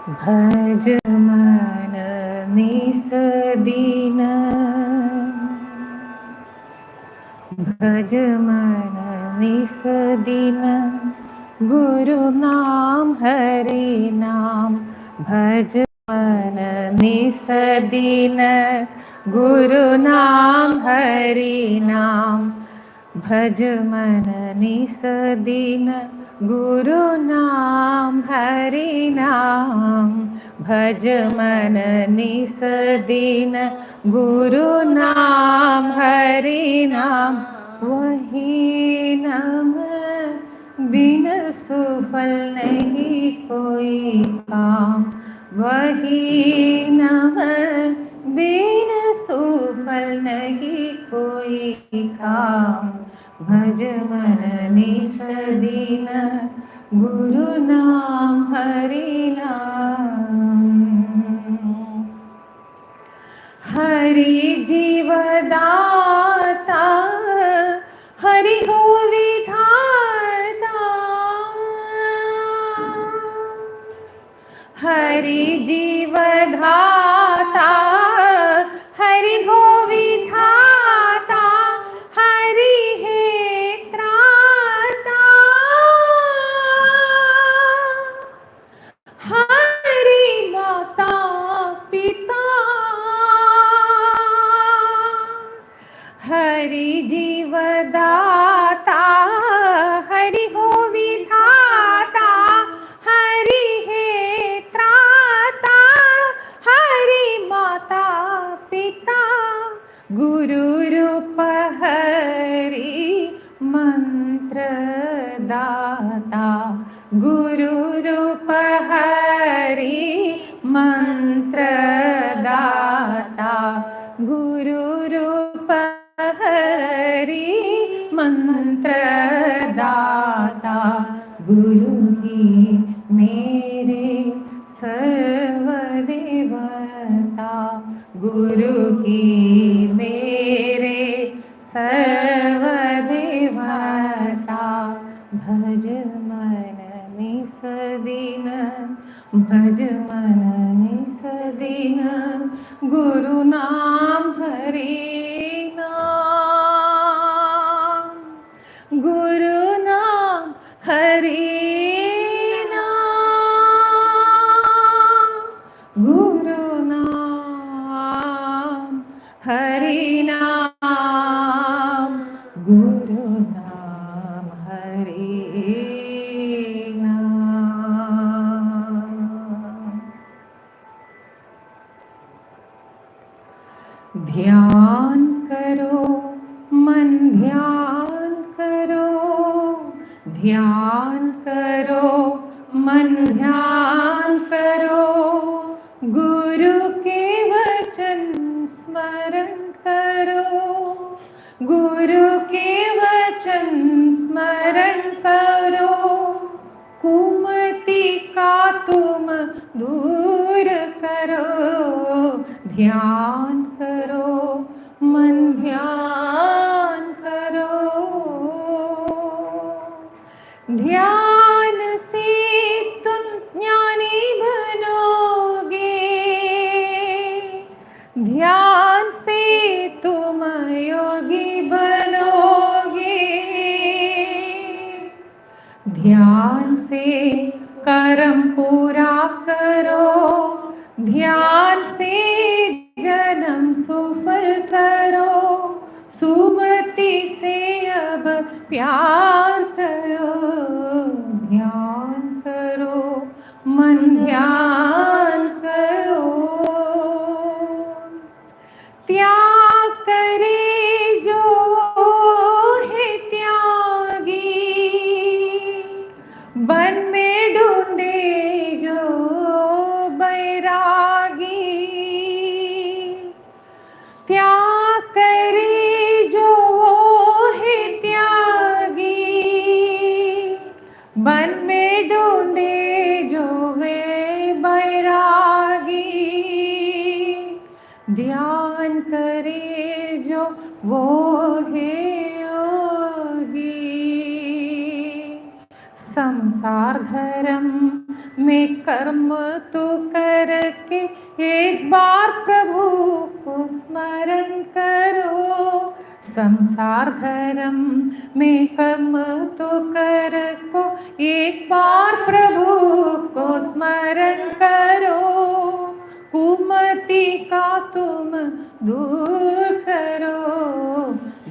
भज मन निसदीन, भज मन निसदीन, गुरु नाम हरि नाम। भज मन निसदीन, गुरु नाम हरि नाम। भज मन निसदीन, गुरु नाम हरि नाम। भज मन निसदीन, गुरु नाम हरि नाम। वही नाम बिन सुफल नहीं कोई काम, वही नाम बिन सुफल नहीं कोई काम। भज मन निसदीन, गुरु नाम हरि नाम। हरि जीवदाता, हरि हो विधाता। हरि जीवधाता, हरि हो विधाता। हरि है त्राता, हरि माता पिता। हरि जीवदाता, हरि हो विधाता। हरि है त्राता, हरि माता पिता। गुरु रूप हरि मंत्र दाता, गुरु रूप हरि मंत्र दाता। गुरु रूप हरि मंत्र दाता। गुरु ही मेरे सर्व देवता, गुरु ही मेरे सर्व देवता। भज मन निसदीन, भज मन निसदीन, गुरु नाम हरि नाम। गुरु नाम हरि नाम, गुरु नाम हरि नाम। गुरु नाम हरि नाम। ध्यान करो मन, ध्यान करो, ध्यान करो मन, ध्यान करो। गुरु के वचन स्मरण करो, गुरु के वचन स्मरण करो। कुमति का तुम दूर करो, ध्यान करो मन, ध्यान करो। ध्यान से तुम ज्ञानी बनोगे, ध्यान से तुम योगी बनोगे। ध्यान से कर्म पूरा करो, ध्यान से जन्म सफल करो। सुमति से अब प्यार करो, ध्यान करो मन, ध्यान करो। त्याग करे जो है त्यागी, वन में ढूंढे जो बैरागी। त्याग करे जो है त्यागी, वन में ढूंढे जो वे बैरागी। ध्यान करे जो वो है योगी। संसार धर्म में कर्म तो करके एक बार प्रभु को स्मरण करो। संसार धर्म में कर्म तो कर को एक बार प्रभु को स्मरण करो। कुमति का तुम दूर करो,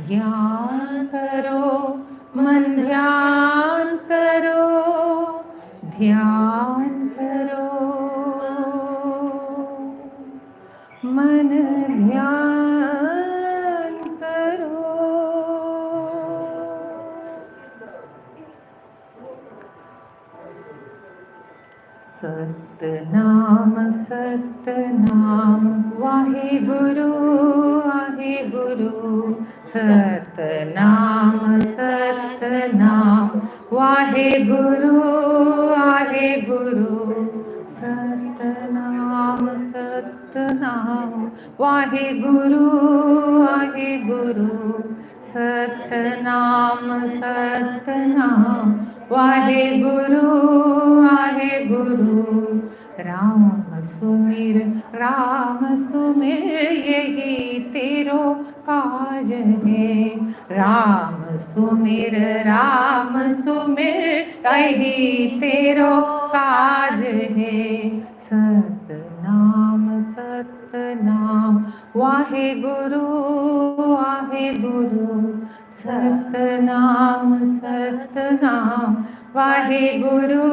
ज्ञान करो, मन ध्यान करो, ध्यान करो, मन ध्यान करो। सतनाम सतनाम वाहे गुरु सतनाम सतनाम वाहे गुरु सतनाम सतनाम वाहे गुरु सतनाम सतनाम वाहे गुरु राम सुमिर यही तेरो काज है। राम सुमिर यही तेरो काज है। सतनाम सतनाम वाहे गुरु सतनाम सतनाम वाहे गुरु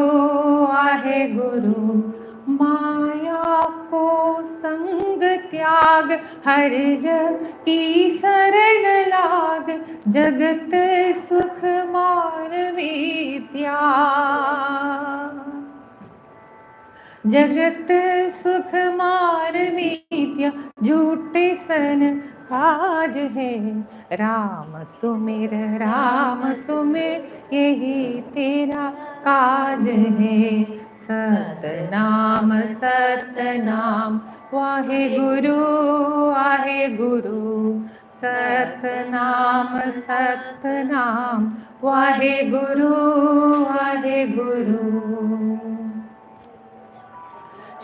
माया को संग त्याग हर जग की शरण लाग। जगत सुख मानवी त्याग, जगत सुख मारमित्या झूठे सन काज है। राम सुमिर यही तेरा काज है। सतनाम सतनाम वाहे गुरु सतनाम सतनाम वाहे गुरु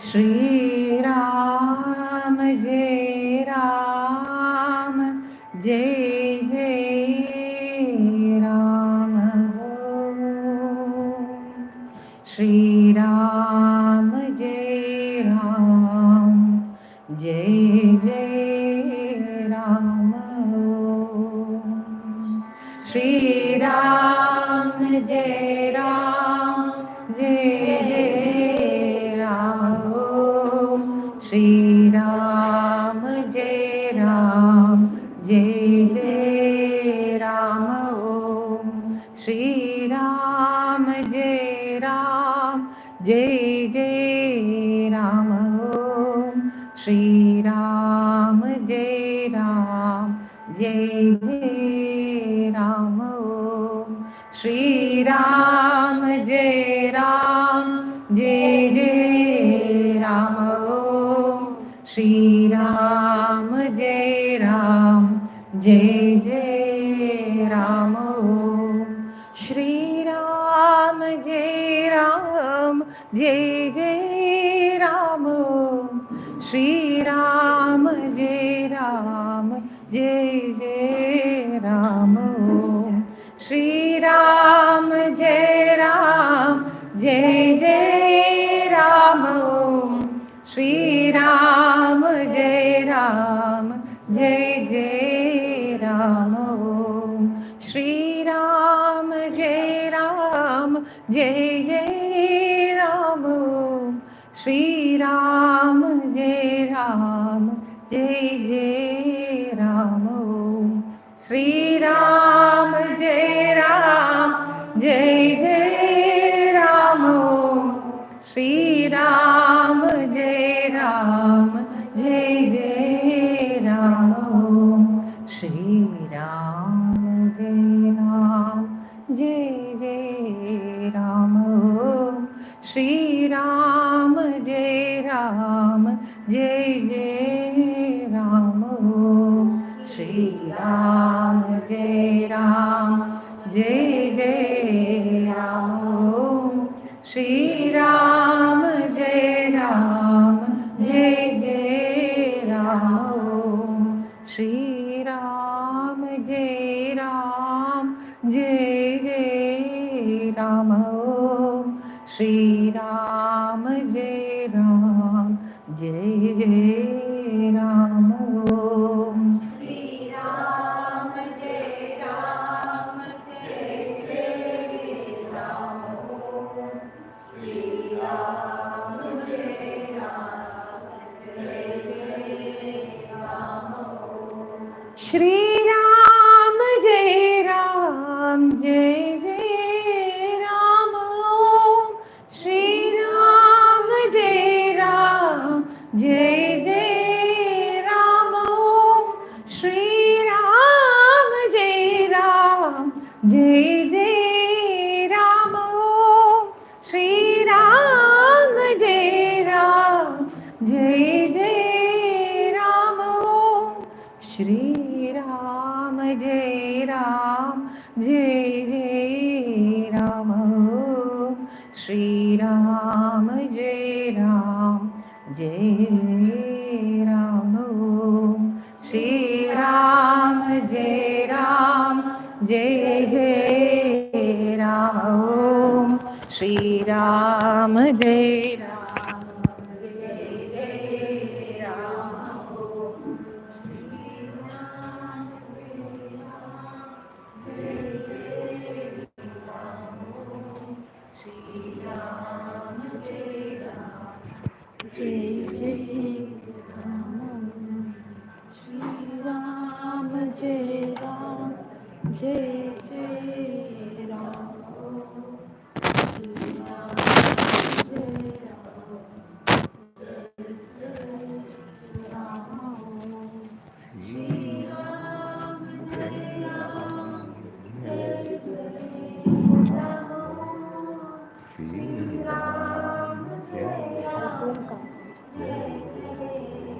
श्री राम जय राम जय जय राम हो। श्री राम जय राम जय जय राम हो। श्री राम जय राम जय जय राम हो। श्री राम जय राम जय जय राम ओम। श्री राम जय राम जय जय राम ओम। श्री राम जय राम जय जय राम ओम। श्री राम जय राम जय जय राम ओम। श्री राम जय राम जय जय राम ओम। श्री राम जय राम जय जय राम ओम। श्री राम जय राम जय जय राम ओम। श्री राम जय राम जय जय राम ओम। श्री राम जय राम जय जय राम ओम। श्री राम जय राम जय जय राम ओम। श्री राम जय राम जय जय राम ओम। श्री राम जय राम जय जय राम ओम। श्री राम जय राम जय जय राम ओम। श्री राम जय राम जय जय राम ओम। श्री राम जय राम जय जय राम ओम। श्री राम जय राम जय जय राम ओम। श्री राम श्री राम जय राम जय जय राम ओम श्री राम जय राम जय जय राम ओम श्री राम जय राम जय जय राम ओम श्री राम जय राम जय जय राम ओम श्री राम जय राम जय जय राम ओम श्री राम जय राम जय जय राम ओम श्री राम जय राम जय जय राम ओम श्री राम जय राम जय जय राम ओम श्री राम जय राम जय जय राम ओम श्री राम जय राम जय जय राम ओम श्री राम जय राम जय जय राम ओम श्री राम जय राम जय जय राम ओम श्री राम जय राम जय जय राम श्री राम जय राम जय जय राम श्री राम जय राम श्री राम जय राम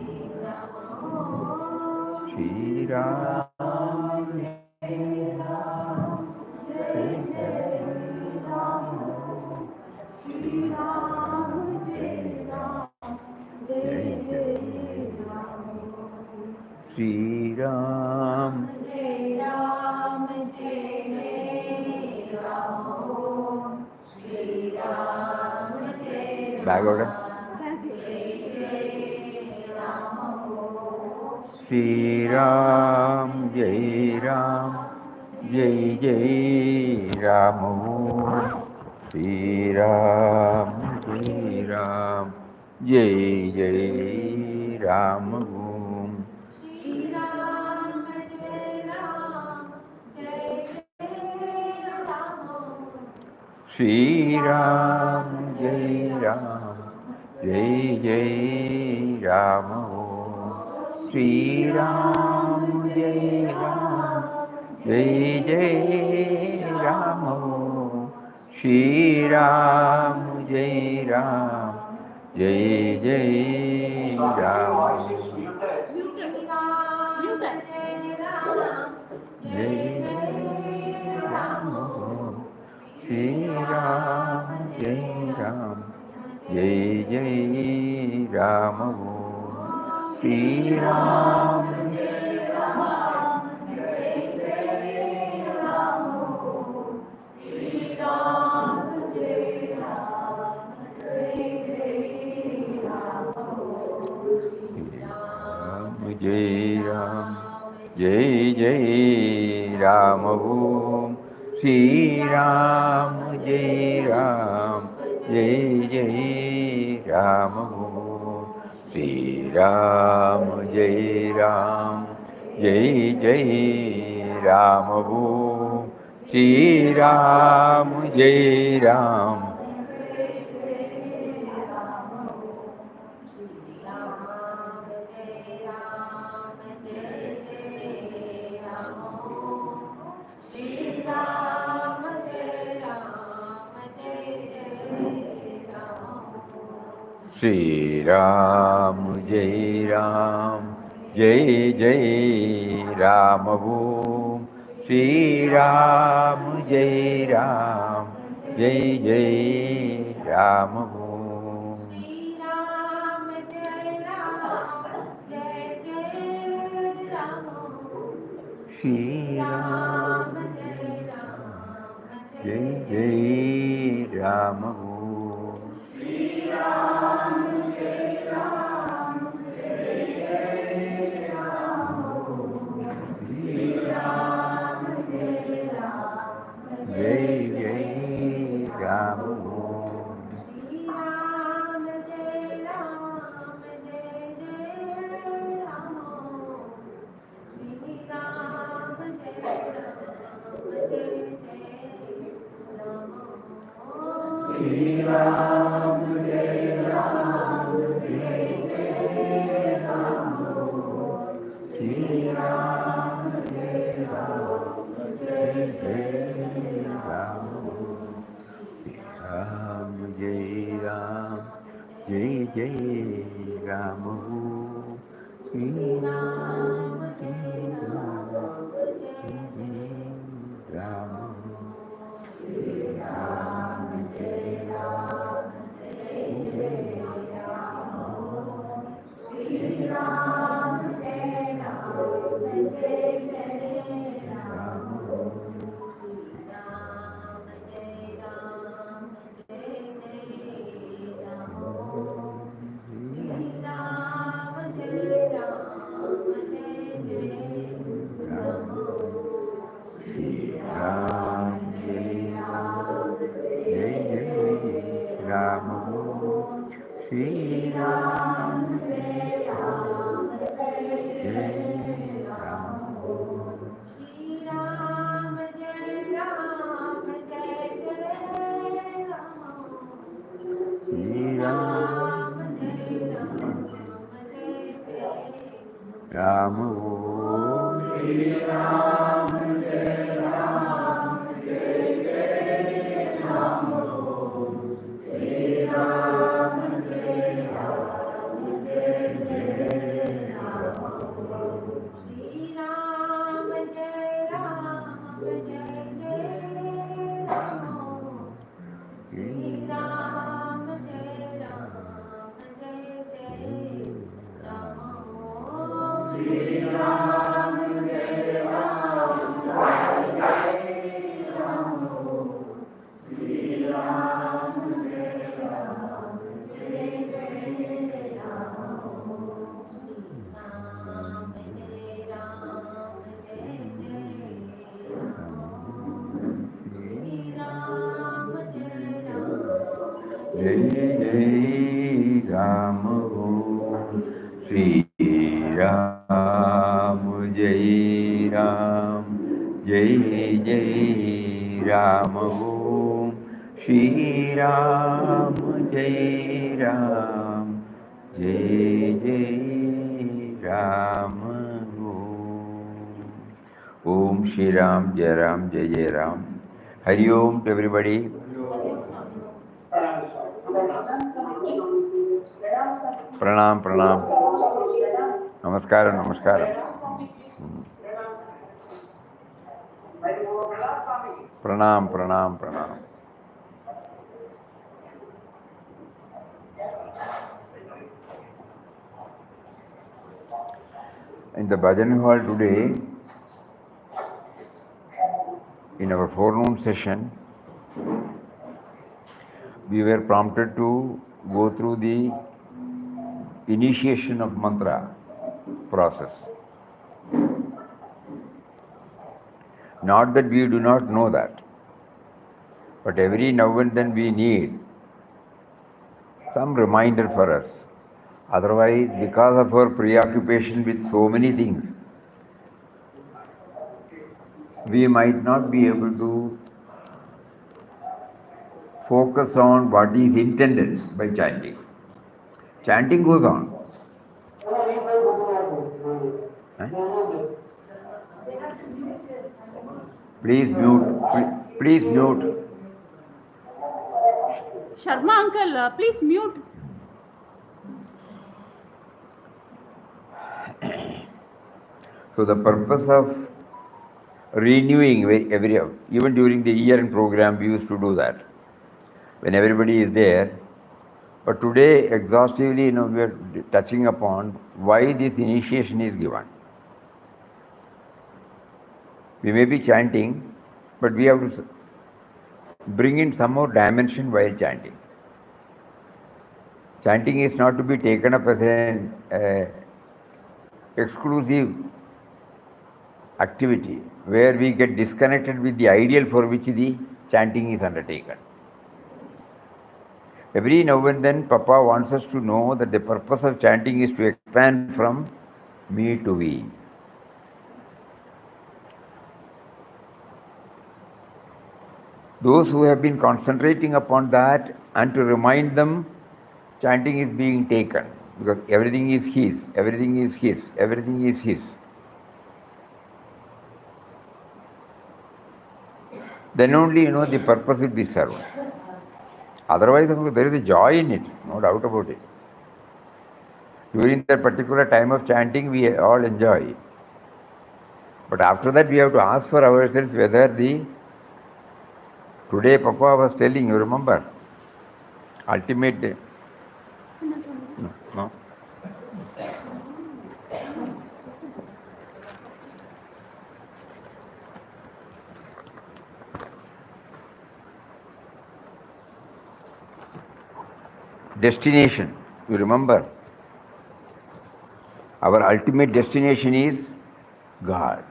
जय जय राम श्री राम जय राम जय जय राम श्री राम जय राम जय जय राम श्री राम जय राम जय जय राम श्री राम जय राम जय जय राम श्री राम जय Back order. Shri Ram Jai Ram Jai Jai Ram Om Shri Ram Jai Ram Jai Jai Ram Om Shri Ram जय राम जय जय Ram Shri Ram Jai Ram Jai Jai Ram Om Shri Ram Jai Ram Jai Jai Ram Om Shri Ram Jai Ram Jai Jai Ram Om Jai Jai Ram Om Shri Ram Jai Ram Jai Jai Ram Om Shri Ram Jai Ram Jai Jai Ram Om Shri Ram Jai Ram Jai Jai Ram Om Jai Ram Jai Jai Ram Om Shri Ram Jai Ram Jai Jai Ram Om Shri Ram Jai Ram Jai Jai Ram Om Shri Ram Jai Ram Shri Ram Jai Ram Jai Jai Ram Om Shri Ram Jai Ram Jai Jai Ram Om Shri Ram जय राम जय जय Ram Shri Ram जय Ram Jai Jai Ram Om Jai Jai Ram Om. Shri Ram Jai Ram Jai Jai Ram Shri Ram Jai Ram Jai Jai Ram Shri Ram Jai Ram Jai Jai Ram Shri Ram Jai Ram Jai Jai Ram Jai Ram Jai Jai Ram Shri Ram Jai Ram Jai Jai Ram Ram Jai Ram Jai Jai Shri Ram Jai Ram Jai Jai Ram Ram Jai Ram Jai Jai Ram Shri Ram Jai Ram Jai Jai Ram Shri Ram Jai Ram Jai Jai Ram Shri Ram Jai Ram Jai Ram Shri Ram Jai Ram Jai Jai Ram Shri Ram Jai Ram Jai Jai Ram Shri Ram Jai Ram Jai Jai Ram Shri Ram Jai Ram Jai Jai Ram Shri Ram Jai Ram Jai Jai Ram Shri Ram Jai Ram Jai Jai Ram Shri Ram Jai Ram Jai Jai Ram Shri Ram Jai Ram Jai Jai Ram Ram Jai Ram Jai Jai Ram Shri Ram Jai Ram Jai Jai Ram Shri Ram Jai Ram Jai Jai Ram Shri Ram Jai Ram Jai Jai Ram Om Shri Ram Jai Ram Jai Jai Ram. Hari Om to everybody. Pranam, pranam. Namaskaram, namaskaram. Pranam, pranam, pranam. In the bhajan hall today, in our forenoon session, we were prompted to go through the initiation of mantra process. Not that we do not know that, but every now and then we need some reminder for us. Otherwise, because of our preoccupation with so many things, we might not be able to focus on what is intended by chanting. Chanting goes on. Huh? Please mute. Please mute. Sharma uncle, please mute. So the purpose of renewing every, even during the year-end program, we used to do that when everybody is there. But today, exhaustively, we are touching upon why this initiation is given. We may be chanting, but we have to bring in some more dimension while chanting. Chanting is not to be taken up as an exclusive activity where we get disconnected with the ideal for which the chanting is undertaken. Every now and then, Papa wants us to know that the purpose of chanting is to expand from me to we. Those who have been concentrating upon that, and to remind them, chanting is being taken because everything is His, everything is His, everything is His. Then only the purpose will be served. Otherwise, there is a joy in it, no doubt about it. During that particular time of chanting, we all enjoy. But after that, we have to ask for ourselves whether today Papa was telling, you remember, ultimate. No. Destination, you remember? Our ultimate destination is God.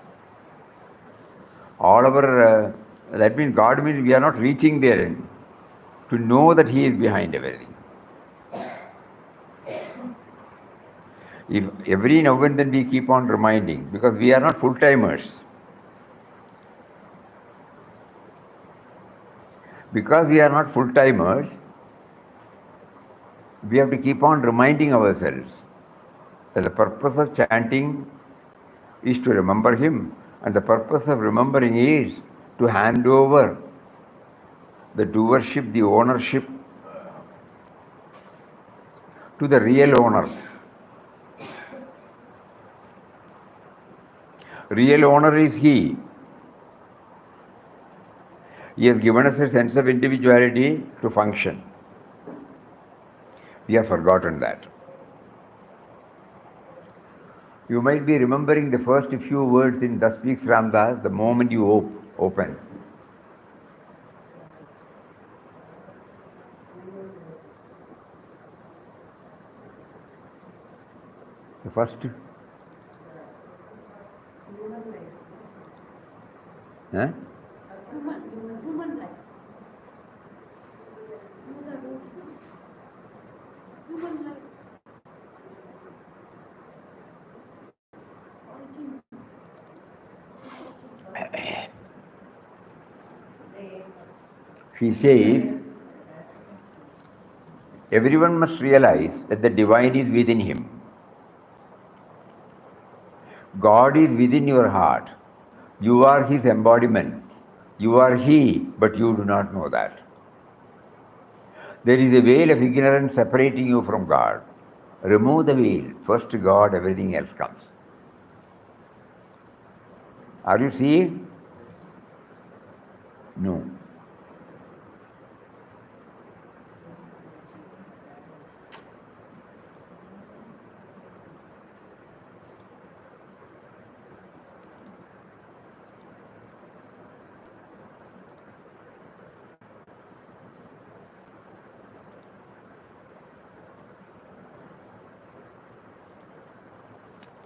All our, that means God means we are not reaching there to know that He is behind everything. If every now and then we keep on reminding, because we are not full-timers. Because we are not full-timers, we have to keep on reminding ourselves that the purpose of chanting is to remember Him, and the purpose of remembering is to hand over the doership, the ownership to the real owner. Real owner is He. He has given us a sense of individuality to function. We have forgotten that. You might be remembering the first few words in Thus Speaks Ramdas the moment you open. The first. Huh? Human life. Human life. She says, everyone must realize that the divine is within him. God is within your heart. You are His embodiment. You are He, but you do not know that. There is a veil of ignorance separating you from God. Remove the veil. First God, everything else comes. Are you seeing? No.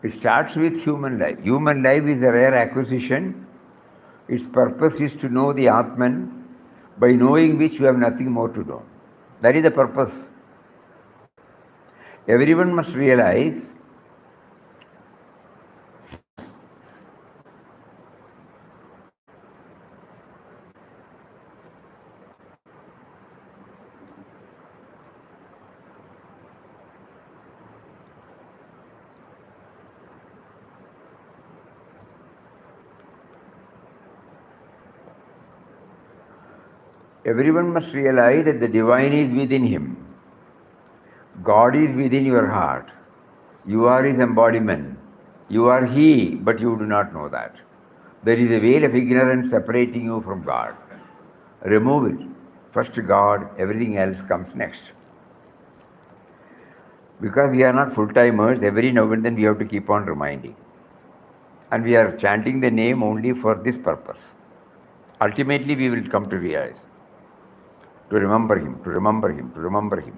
It starts with human life. Human life is a rare acquisition. Its purpose is to know the Atman, by knowing which you have nothing more to know. That is the purpose. Everyone must realize that the divine is within him. God is within your heart. You are His embodiment. You are He, but you do not know that. There is a veil of ignorance separating you from God. Remove it. First God, everything else comes next. Because we are not full-timers, every now and then we have to keep on reminding. And we are chanting the name only for this purpose. Ultimately, we will come to realize, to remember Him, to remember Him, to remember Him.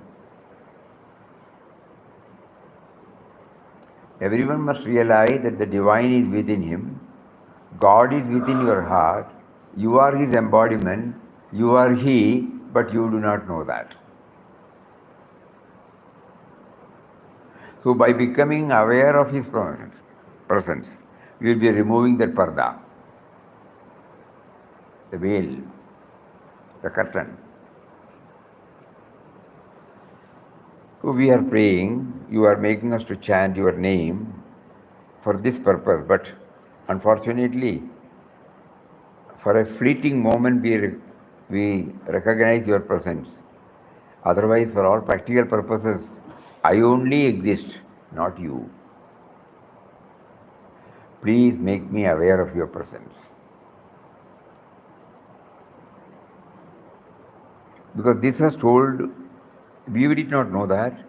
Everyone must realize that the divine is within him, God is within your heart, you are his embodiment, you are he, but you do not know that. So by becoming aware of his presence, you will be removing that parda, the veil, the curtain. So we are praying, you are making us to chant your name for this purpose, but unfortunately, for a fleeting moment we recognize your presence. Otherwise, for all practical purposes, I only exist, not you. Please make me aware of your presence. Because this was told, we did not know that.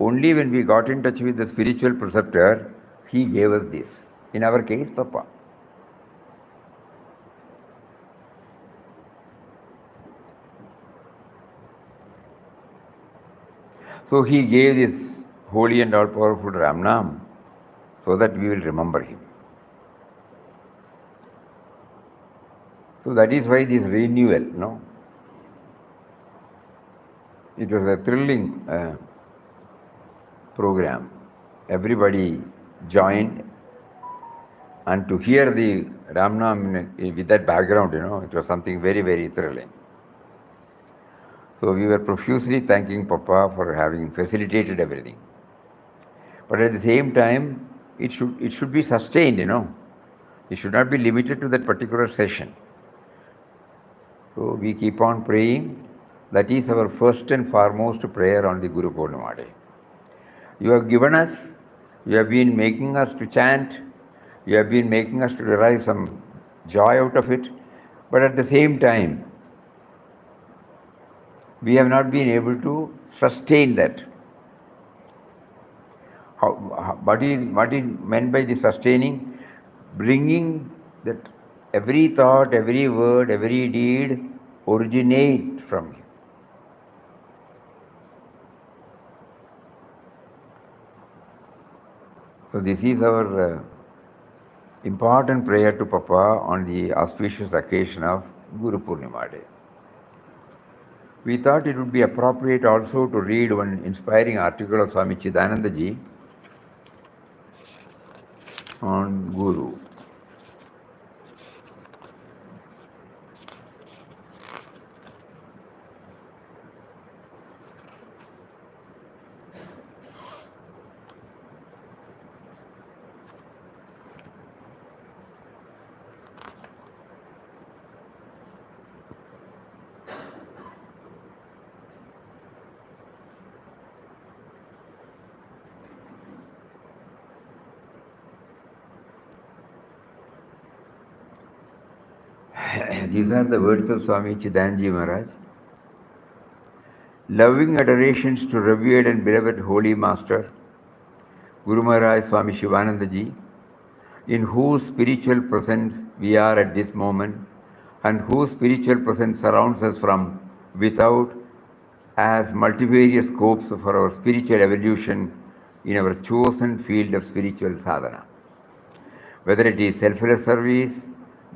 Only when we got in touch with the spiritual preceptor, he gave us this. In our case, Papa. So he gave this holy and all-powerful Ramnam so that we will remember him. So that is why this renewal, no? It was a thrilling program. Everybody joined, and to hear the Ramnam with that background, it was something very, very thrilling. So we were profusely thanking Papa for having facilitated everything. But at the same time, it should be sustained, It should not be limited to that particular session. So we keep on praying. That is our first and foremost prayer on the Guru Purnima Day. You have given us, you have been making us to chant, you have been making us to derive some joy out of it, but at the same time, we have not been able to sustain that. What is meant by the sustaining? Bringing that every thought, every word, every deed originate from him. So this is our important prayer to Papa on the auspicious occasion of Guru Purnima Day. We thought it would be appropriate also to read one inspiring article of Swami Chidananda Ji on Guru. These are the words of Swami Chidanji Maharaj. Loving adorations to revered and beloved Holy Master, Guru Maharaj Swami Shivananda Ji, in whose spiritual presence we are at this moment, and whose spiritual presence surrounds us from without as multivarious scopes for our spiritual evolution in our chosen field of spiritual sadhana. Whether it is selfless service,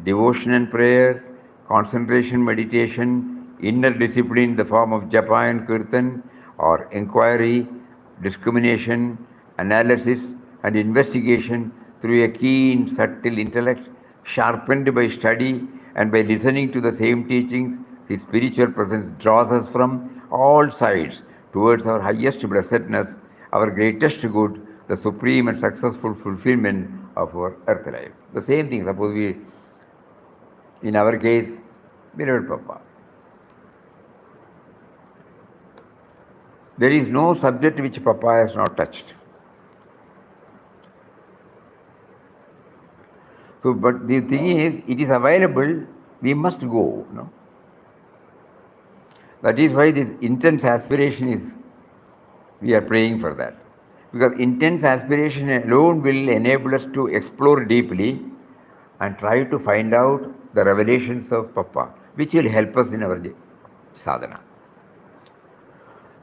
devotion and prayer, concentration, meditation, inner discipline in the form of japa and kirtan, or inquiry, discrimination, analysis, and investigation through a keen, subtle intellect, sharpened by study and by listening to the same teachings, his spiritual presence draws us from all sides towards our highest blessedness, our greatest good, the supreme and successful fulfillment of our earth life. The same thing, suppose we, in our case, beloved Papa. There is no subject which Papa has not touched. So, but the thing is, it is available, we must go, That is why this intense aspiration is, we are praying for that. Because intense aspiration alone will enable us to explore deeply and try to find out the revelations of Papa, which will help us in our sadhana.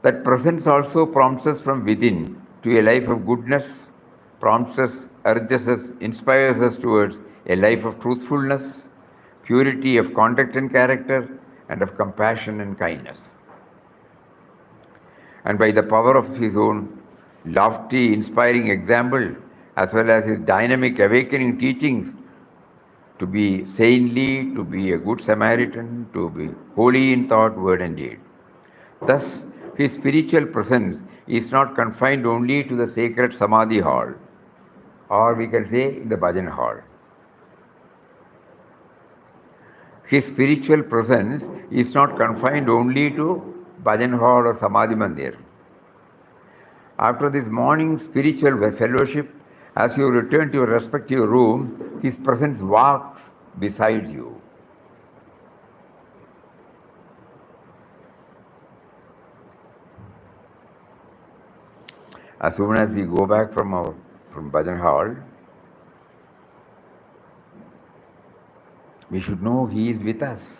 That presence also prompts us from within to a life of goodness, prompts us, urges us, inspires us towards a life of truthfulness, purity of conduct and character, and of compassion and kindness. And by the power of his own lofty, inspiring example, as well as his dynamic awakening teachings, to be saintly, to be a good Samaritan, to be holy in thought, word, and deed. Thus, his spiritual presence is not confined only to the sacred Samadhi hall, or we can say in the bhajan hall. His spiritual presence is not confined only to bhajan hall or Samadhi mandir. After this morning spiritual fellowship, as you return to your respective room, his presence walks beside you. As soon as we go back from bhajan hall, we should know he is with us.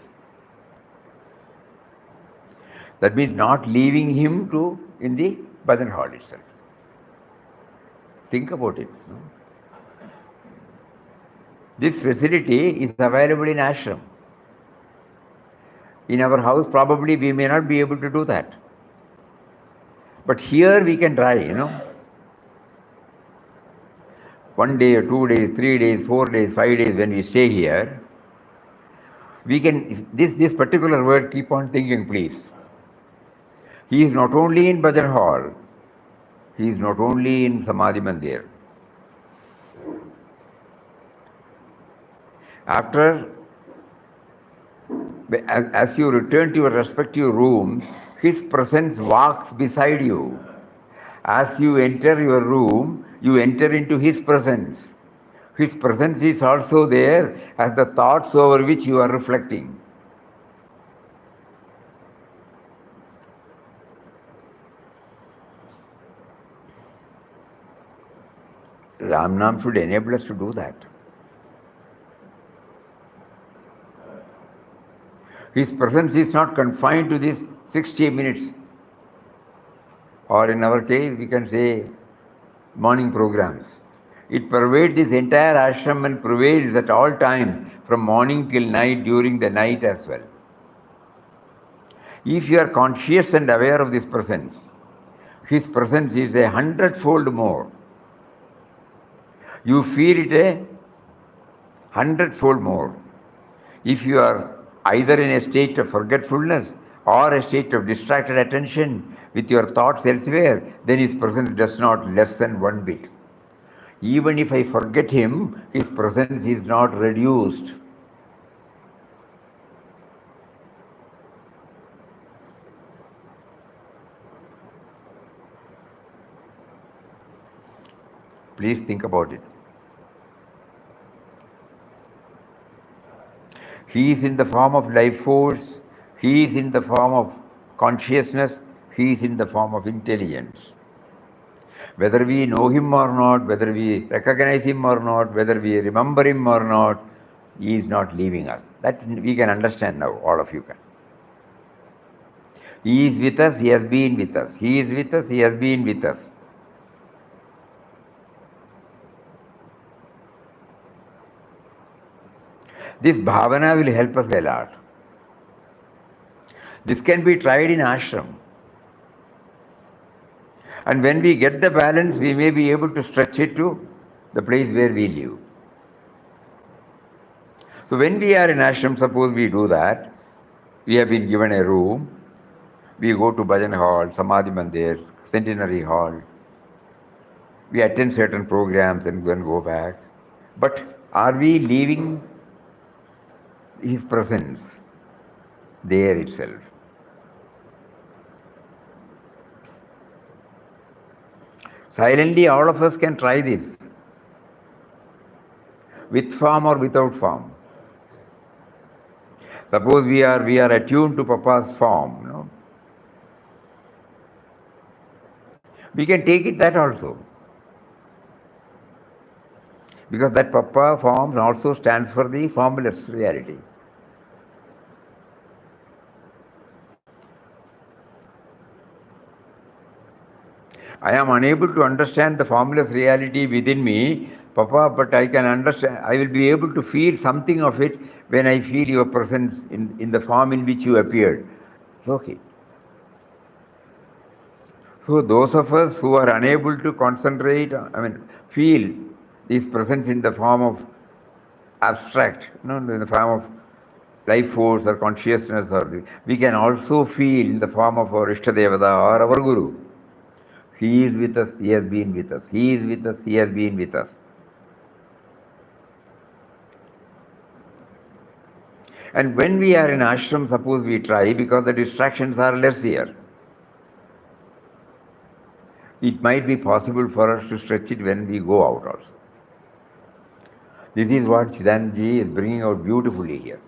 That means not leaving him in the bhajan hall itself. Think about it. No? This facility is available in ashram. In our house, probably we may not be able to do that. But here we can try, 1 day or 2 days, 3 days, 4 days, 5 days when we stay here, we can, this particular word, keep on thinking please. He is not only in bhajan hall, he is not only in Samadhi Mandir. After, as you return to your respective rooms, his presence walks beside you. As you enter your room, you enter into his presence. His presence is also there as the thoughts over which you are reflecting. Ram Nam should enable us to do that. His presence is not confined to these 60 minutes. Or in our case, we can say morning programs. It pervades this entire ashram and prevails at all times, from morning till night, during the night as well. If you are conscious and aware of this presence, his presence is 100-fold more. You feel it 100-fold more. If you are either in a state of forgetfulness or a state of distracted attention with your thoughts elsewhere, then his presence does not lessen one bit. Even if I forget him, his presence is not reduced. Please think about it. He is in the form of life force, he is in the form of consciousness, he is in the form of intelligence. Whether we know him or not, whether we recognize him or not, whether we remember him or not, he is not leaving us. That we can understand now, all of you can. He is with us, he has been with us. He is with us, he has been with us. This bhavana will help us a lot. This can be tried in ashram. And when we get the balance, we may be able to stretch it to the place where we live. So when we are in ashram, suppose we do that, we have been given a room, we go to bhajan hall, Samadhi Mandir, Centenary Hall, we attend certain programs and then go back. But are we leaving his presence there itself? Silently, all of us can try this, with form or without form. Suppose we are attuned to Papa's form, we can take it that also. Because that Papa form also stands for the formless reality. I am unable to understand the formless reality within me, Papa, but I can understand, I will be able to feel something of it when I feel your presence in the form in which you appeared. It's okay. So those of us who are unable to concentrate, feel this presence in the form of abstract, in the form of life force or consciousness, we can also feel in the form of our Ishtadevata or our Guru. He is with us, he has been with us. He is with us, he has been with us. And when we are in ashram, suppose we try, because the distractions are less here, it might be possible for us to stretch it when we go out also. This is what Chidanji is bringing out beautifully here.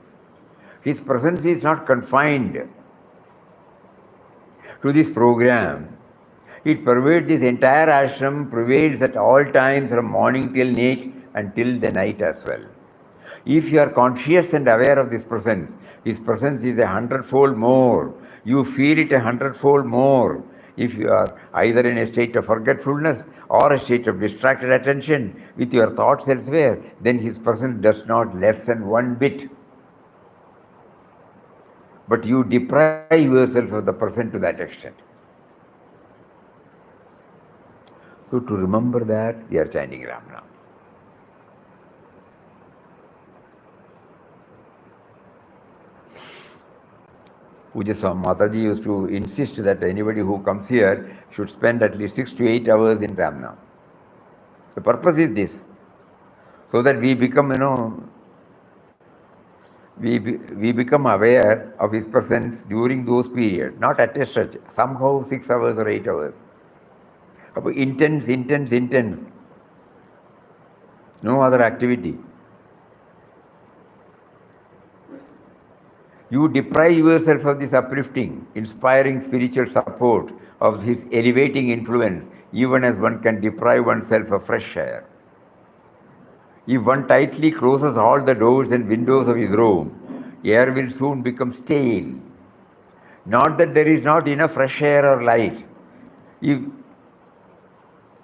His presence is not confined to this program. It pervades this entire ashram, prevails at all times from morning till night and till the night as well. If you are conscious and aware of this presence, his presence is 100-fold more. You feel it 100-fold more. If you are either in a state of forgetfulness or a state of distracted attention with your thoughts elsewhere, then his presence does not lessen one bit. But you deprive yourself of the present to that extent. So to remember that, we are chanting Ram now. Puja Mataji used to insist that anybody who comes here should spend at least 6 to 8 hours in Ramna. The purpose is this, so that we become, we become aware of his presence during those periods, not at a stretch, somehow 6 hours or 8 hours. Intense, intense, intense. No other activity. You deprive yourself of this uplifting, inspiring spiritual support, of his elevating influence, even as one can deprive oneself of fresh air. If one tightly closes all the doors and windows of his room, air will soon become stale. Not that there is not enough fresh air or light. If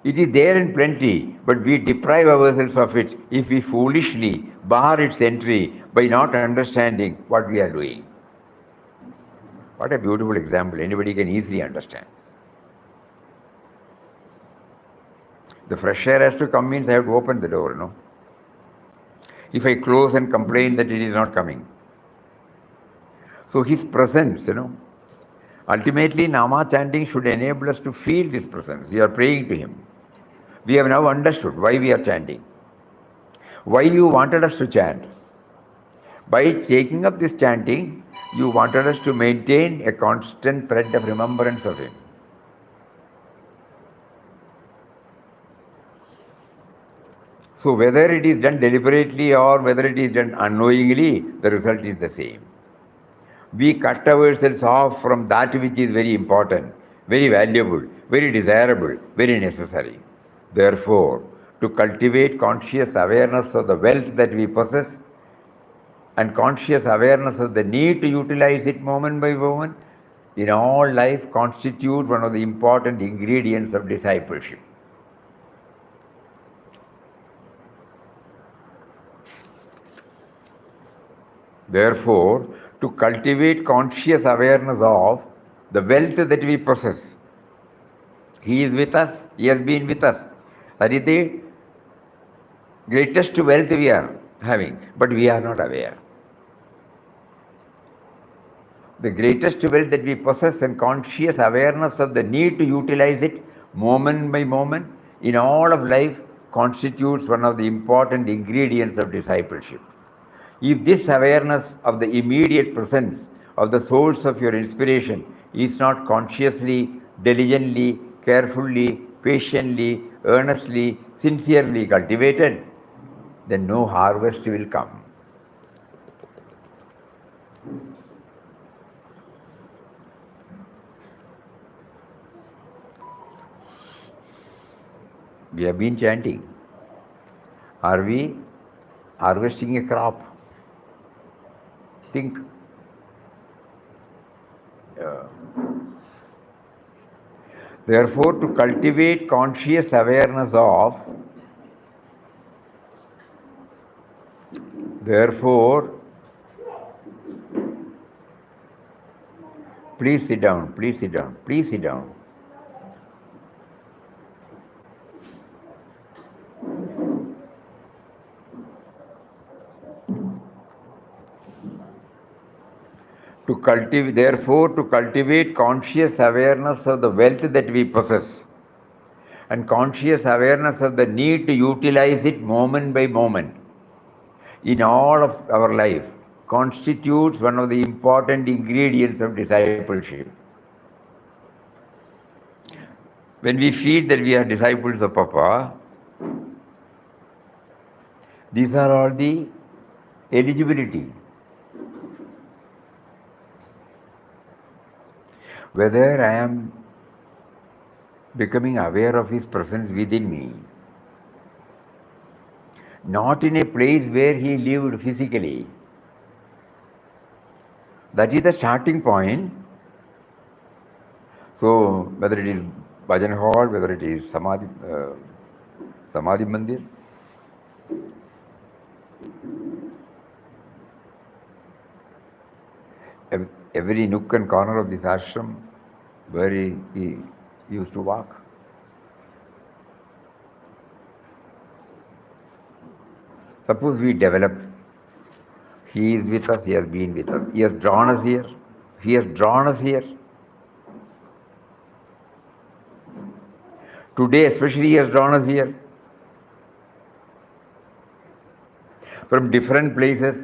it is there in plenty, but we deprive ourselves of it if we foolishly bar its entry by not understanding what we are doing. What a beautiful example. Anybody can easily understand. The fresh air has to come means I have to open the door, If I close and complain that it is not coming. So his presence, ultimately Nama chanting should enable us to feel this presence. We are praying to him. We have now understood why we are chanting. Why you wanted us to chant. By taking up this chanting, you wanted us to maintain a constant thread of remembrance of him. So whether it is done deliberately or whether it is done unknowingly, the result is the same. We cut ourselves off from that which is very important, very valuable, very desirable, very necessary. Therefore, to cultivate conscious awareness of the wealth that we possess and conscious awareness of the need to utilize it moment by moment in all life constitute one of the important ingredients of discipleship. Therefore, to cultivate conscious awareness of the wealth that we possess, he is with us, he has been with us. That is the greatest wealth we are having, but we are not aware. The greatest wealth that we possess and conscious awareness of the need to utilize it moment by moment in all of life constitutes one of the important ingredients of discipleship. If this awareness of the immediate presence of the source of your inspiration is not consciously, diligently, carefully, patiently, earnestly, sincerely cultivated, then no harvest will come. We have been chanting. Are we harvesting a crop? Think. Therefore, to cultivate conscious awareness of, therefore, please sit down, please sit down, please sit down. Therefore, to cultivate conscious awareness of the wealth that we possess and conscious awareness of the need to utilize it moment by moment in all of our life constitutes one of the important ingredients of discipleship. When we feel that we are disciples of Papa, these are all the eligibility. Whether I am becoming aware of his presence within me, not in a place where he lived physically. That is the starting point. So, whether it is Bhajan Hall, whether it is Samadhi Mandir, every nook and corner of this ashram where he used to walk. Suppose we develop, he is with us, he has been with us, he has drawn us here, he has drawn us here. Today especially he has drawn us here from different places.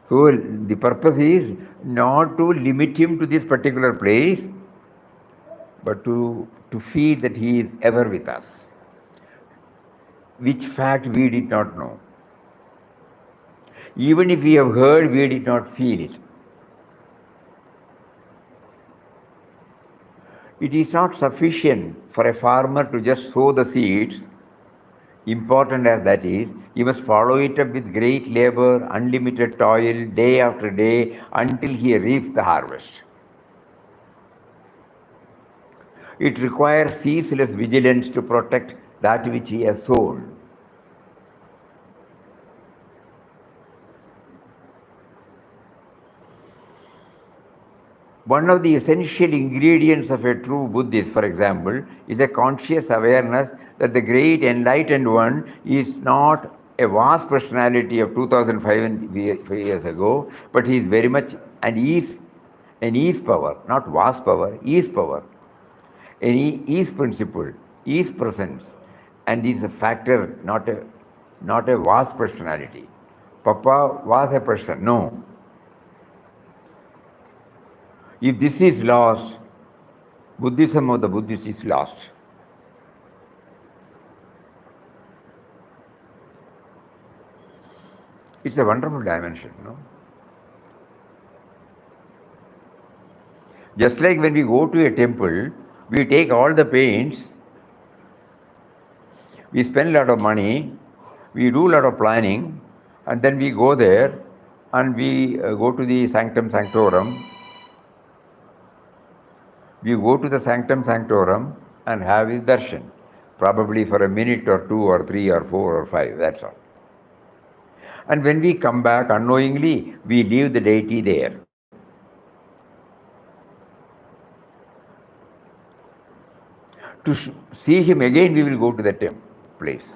So the purpose is not to limit him to this particular place, but to feel that he is ever with us, which fact we did not know. Even if we have heard, we did not feel it. It is not sufficient for a farmer to just sow the seeds, important as that is. He must follow it up with great labor, unlimited toil, day after day, until he reaps the harvest. It requires ceaseless vigilance to protect that which he has sown. One of the essential ingredients of a true Buddhist, for example, is a conscious awareness that the great enlightened one is not a vast personality of 2005 years ago, but he is very much an ease power, not vast power, ease power. An ease principle, ease presence, and is a factor, not a vast personality. Papa was a person, no. If this is lost, Buddhism of the Buddhist is lost. It's a wonderful dimension, no? Just like when we go to a temple, we take all the pains, we spend a lot of money, we do a lot of planning, and then we go there and we go to the sanctum sanctorum. We go to the sanctum sanctorum and have his darshan, probably for a minute or 2 or 3 or 4 or 5, that's all. And when we come back unknowingly, we leave the deity there. To see him again, we will go to that place.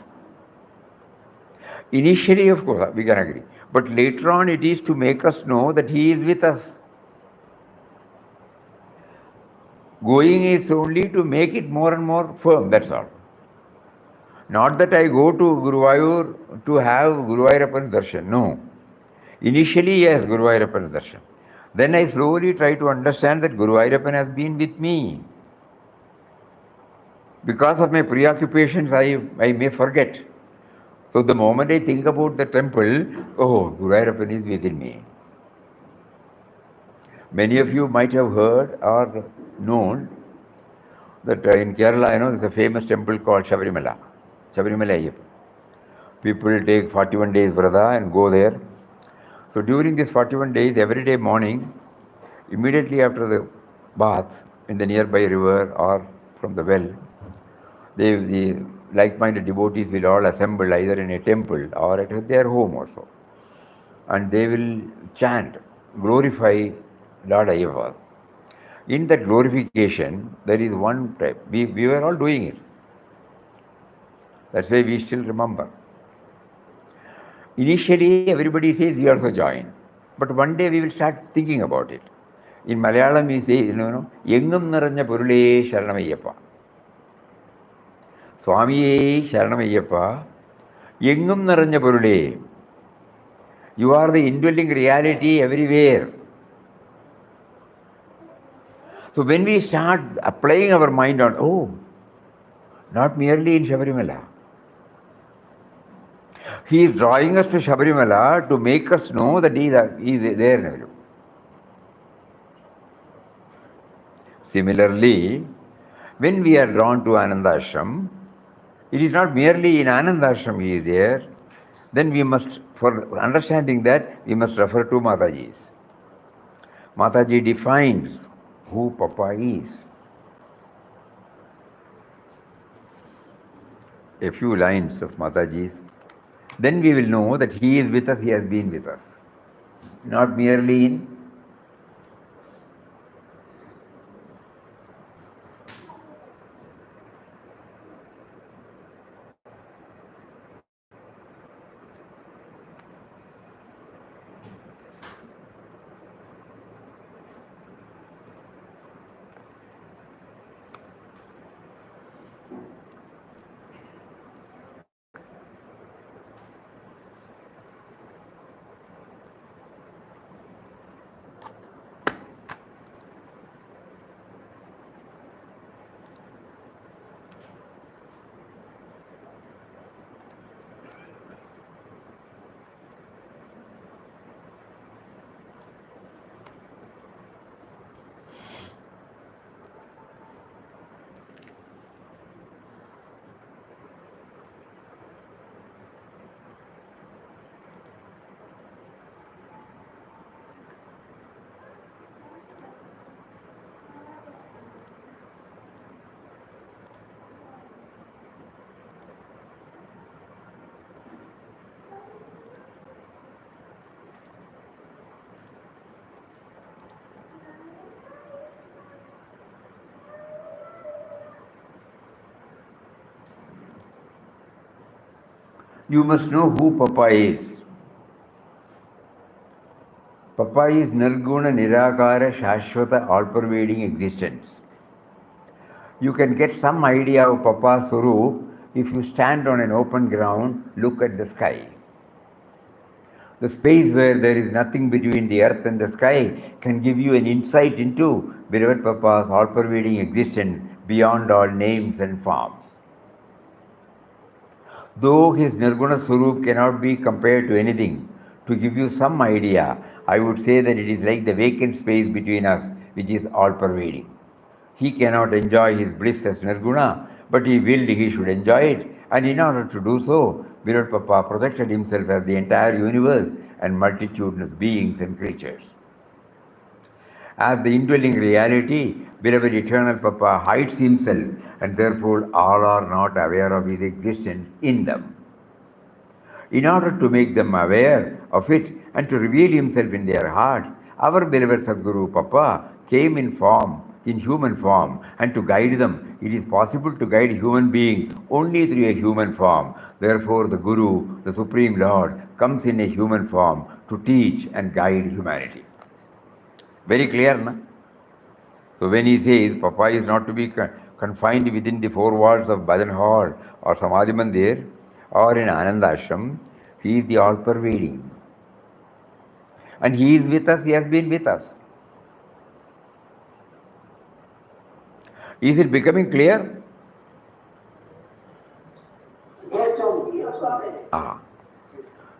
Initially, of course, we can agree. But later on, it is to make us know that he is with us. Going is only to make it more and more firm, that's all. Not that I go to Guruvayur to have Guruvayurappan's darshan, no. Initially, yes, Guruvayurappan's darshan. Then I slowly try to understand that Guruvayurappan has been with me. Because of my preoccupations, I may forget. So the moment I think about the temple, oh, Guruvayurappan is within me. Many of you might have heard or known that in Kerala, there's a famous temple called Shabarimala Ayyappa. People take 41 days vrata and go there. So during these 41 days, every day morning, immediately after the bath in the nearby river or from the well, the like-minded devotees will all assemble either in a temple or at their home also. And they will chant, glorify Lord Ayyappa. In that glorification, there is one type. We were all doing it. That's why we still remember. Initially, everybody says we also join. But one day we will start thinking about it. In Malayalam, we say, Yengam Naranja Purule Sharanamayappa. Swamiye Sharanamayappa. Yengam Naranja Purule. You are the indwelling reality everywhere. So when we start applying our mind on, not merely in Shabarimala. He is drawing us to Shabarimala to make us know that he is there in everywhere. Similarly, when we are drawn to Ananda Ashram, it is not merely in Ananda Ashram he is there. Then we must, for understanding that, we must refer to Mataji's. Mataji defines who Papa is. A few lines of Mataji's. Then we will know that he is with us, he has been with us. Not merely in you must know who Papa is. Papa is Nirguna Nirakara Shashvata all-pervading existence. You can get some idea of Papa's Swarup if you stand on an open ground, look at the sky. The space where there is nothing between the earth and the sky can give you an insight into beloved Papa's all-pervading existence beyond all names and forms. Though his Nirguna Swarup cannot be compared to anything, to give you some idea, I would say that it is like the vacant space between us, which is all-pervading. He cannot enjoy his bliss as Nirguna, but he willed he should enjoy it, and in order to do so, beloved Papa projected himself as the entire universe and multitudinous beings and creatures. As the indwelling reality, beloved eternal Papa hides himself, and therefore all are not aware of his existence in them. In order to make them aware of it and to reveal himself in their hearts, our beloved Sadguru Papa came in human form, and to guide them. It is possible to guide human being only through a human form. Therefore, the Guru, the Supreme Lord, comes in a human form to teach and guide humanity. Very clear, no? So when he says Papa is not to be confined within the four walls of Bhajan Hall or Samadhi Mandir or in Ananda Ashram, he is the all-pervading. And he is with us, he has been with us. Is it becoming clear? Yes, Swamiji. Yes,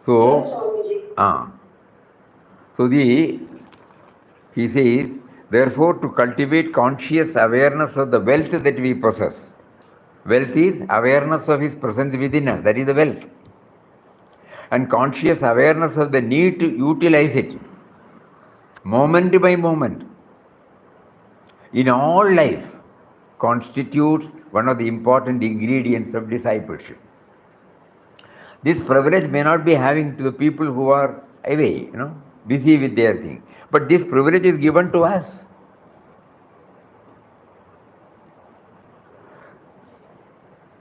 Swamiji. So he says, therefore, to cultivate conscious awareness of the wealth that we possess. Wealth is awareness of his presence within us. That is the wealth. And conscious awareness of the need to utilize it, moment by moment. in all life constitutes one of the important ingredients of discipleship. This privilege may not be having to the people who are away, busy with their thing. But this privilege is given to us.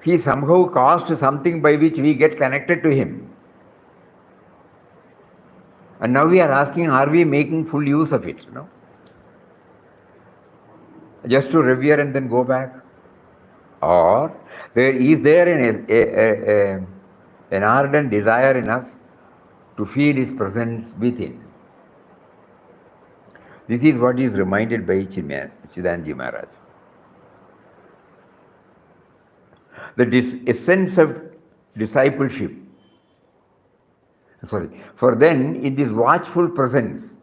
He somehow caused something by which we get connected to him. And now we are asking, are we making full use of it? Just to revere and then go back? Or is there an ardent desire in us to feel his presence within? This is what is reminded by Chidanji Maharaj. The essence of discipleship. For then, in this watchful presence,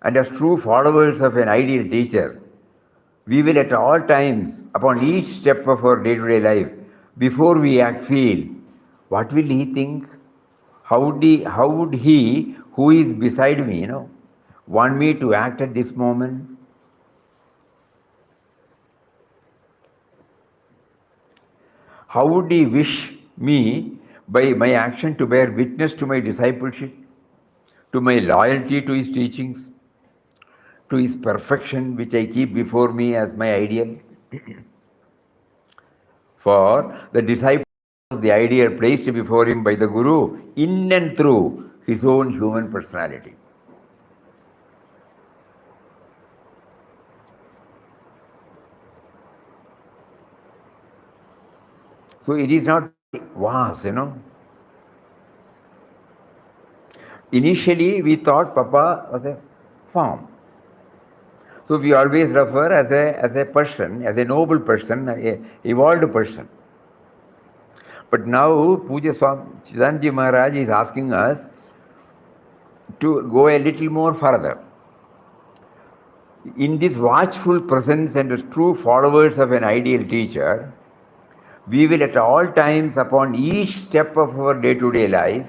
and as true followers of an ideal teacher, we will at all times, upon each step of our day-to-day life, before we act, feel, what will he think? How would he who is beside me, want me to act at this moment? How would he wish me, by my action, to bear witness to my discipleship, to my loyalty to his teachings, to his perfection which I keep before me as my ideal? For the disciple was the ideal placed before him by the Guru in and through his own human personality. So it is not vast, Initially, we thought Papa was a form. So we always refer as a person, as a noble person, an evolved person. But now, Puja Swami Chidanji Maharaj is asking us to go a little more further. In this watchful presence and as true followers of an ideal teacher, we will at all times, upon each step of our day-to-day life,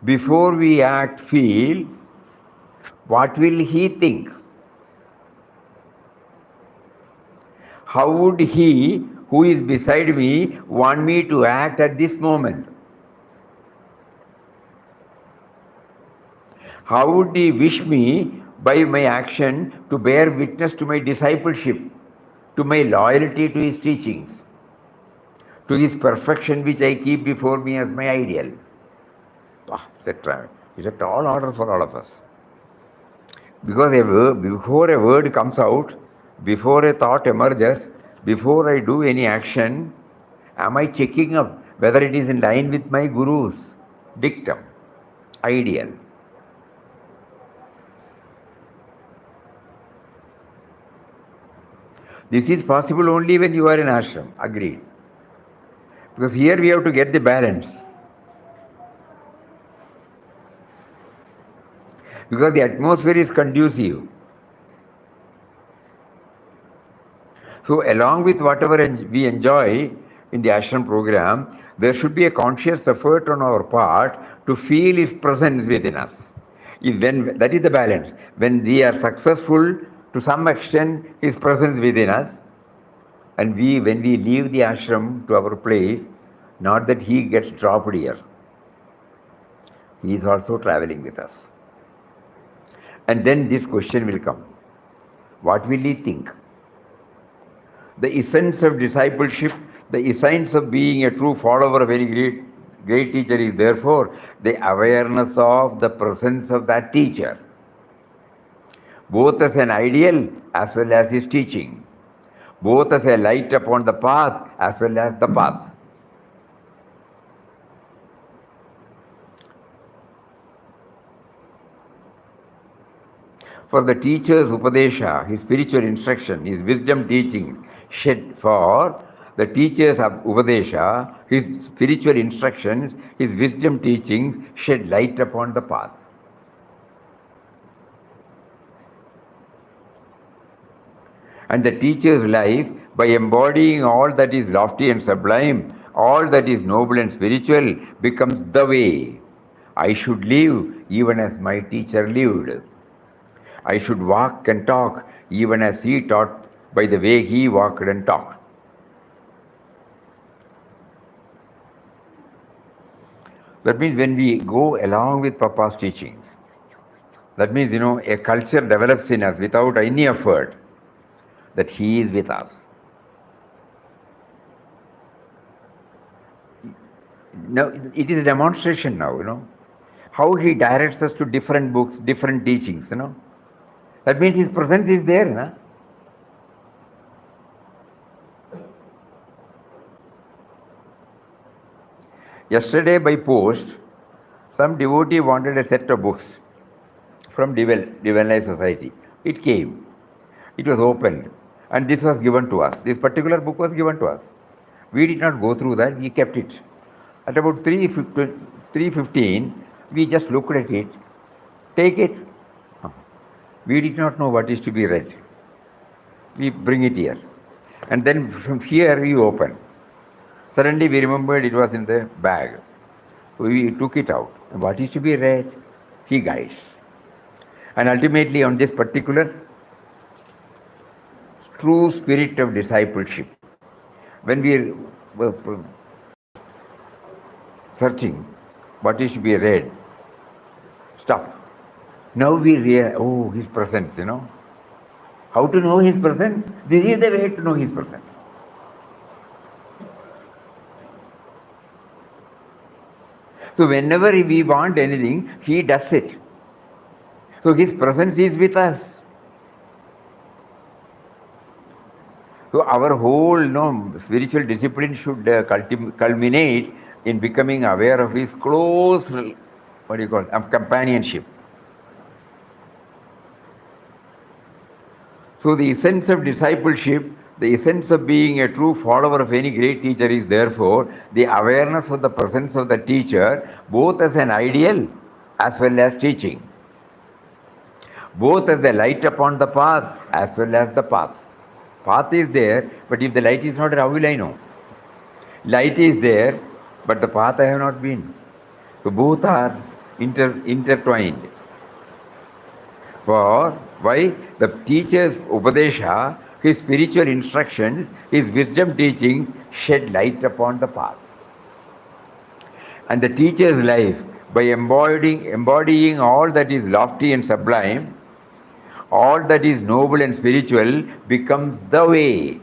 before we act, feel, what will he think? How would he who is beside me want me to act at this moment? How would he wish me, by my action, to bear witness to my discipleship, to my loyalty to his teachings, to his perfection which I keep before me as my ideal? It's a tall order for all of us. Because before a word comes out, before a thought emerges, before I do any action, am I checking up whether it is in line with my Guru's dictum, ideal? This is possible only when you are in ashram, agreed. Because here we have to get the balance. Because the atmosphere is conducive. So along with whatever we enjoy in the ashram program, there should be a conscious effort on our part to feel his presence within us. That is the balance. When we are successful, to some extent, his presence within us, and when we leave the ashram to our place, not that he gets dropped here. He is also traveling with us. And then this question will come. What will he think? The essence of discipleship, the essence of being a true follower of any great teacher is therefore the awareness of the presence of that teacher, both as an ideal as well as his teaching, both as a light upon the path as well as the path. For the teacher's upadesha, his spiritual instruction, his wisdom teaching, for the teacher's upadesha, his spiritual instructions, his wisdom teachings shed light upon the path. And the teacher's life, by embodying all that is lofty and sublime, all that is noble and spiritual, becomes the way. I should live even as my teacher lived. I should walk and talk even as he taught by the way he walked and talked. That means when we go along with Papa's teachings, that means, a culture develops in us without any effort that he is with us. Now, it is a demonstration now, how he directs us to different books, different teachings, That means his presence is there, no? Yesterday by post, some devotee wanted a set of books from Devotional Society. It came. It was opened. And this was given to us. This particular book was given to us. We did not go through that. We kept it. At about 3:15, we just looked at it. Take it. We did not know what is to be read. We bring it here. And then from here we open. Suddenly we remembered it was in the bag. We took it out. What is to be read? He guides. And ultimately on this particular true spirit of discipleship, when we were searching what is to be read, stop. Now we realize, his presence, How to know his presence? This is the way to know his presence. So whenever we want anything, he does it. So his presence is with us. So our whole spiritual discipline should culminate in becoming aware of his close, companionship. So the essence of discipleship, the essence of being a true follower of any great teacher is therefore the awareness of the presence of the teacher, both as an ideal as well as teaching. Both as the light upon the path as well as the path. Path is there, but if the light is not there, how will I know? Light is there, but the path I have not been. So both are intertwined. For why? The teacher's upadesha, his spiritual instructions, his wisdom teaching shed light upon the path. And the teacher's life, by embodying all that is lofty and sublime, all that is noble and spiritual, becomes the way.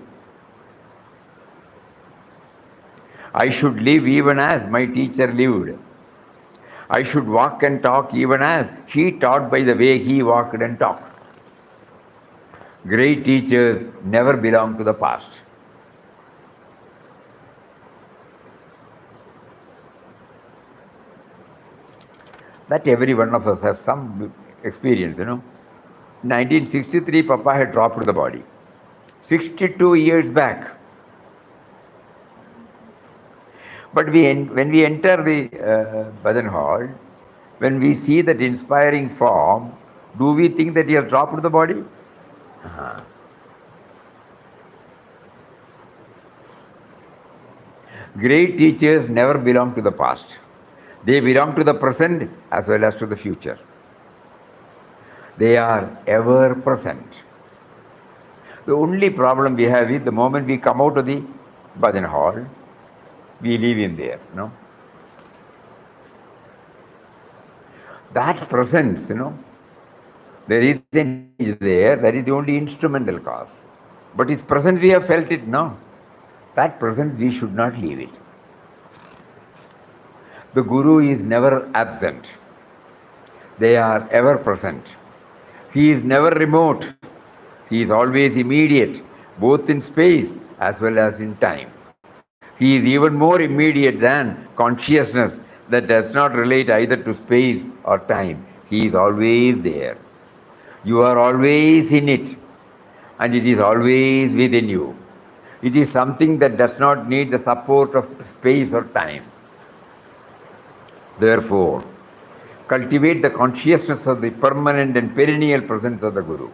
I should live even as my teacher lived. I should walk and talk even as he taught by the way he walked and talked. Great teachers never belong to the past. That every one of us has some experience, 1963, Papa had dropped the body. 62 years back. But when we enter the bhajan hall, when we see that inspiring form, do we think that he has dropped the body? Great teachers never belong to the past. They belong to the present as well as to the future. They are ever present. The only problem we have is the moment we come out of the bhajan hall, we leave him there, That presence, there is there, that is the only instrumental cause. But his presence, we have felt it, no? That presence, we should not leave it. The Guru is never absent. They are ever present. He is never remote. He is always immediate, both in space as well as in time. He is even more immediate than consciousness that does not relate either to space or time. He is always there. You are always in it, and it is always within you. It is something that does not need the support of space or time. Therefore, cultivate the consciousness of the permanent and perennial presence of the Guru.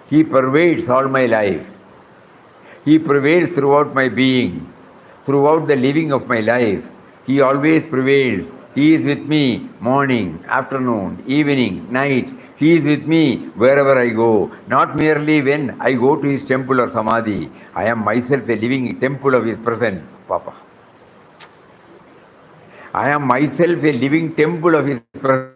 He pervades all my life. He prevails throughout my being, throughout the living of my life. He always prevails He is with me morning, afternoon, evening, night. He is with me wherever I go, not merely when I go to his temple or samadhi. I am myself a living temple of his presence, Papa. I am myself a living temple of his presence.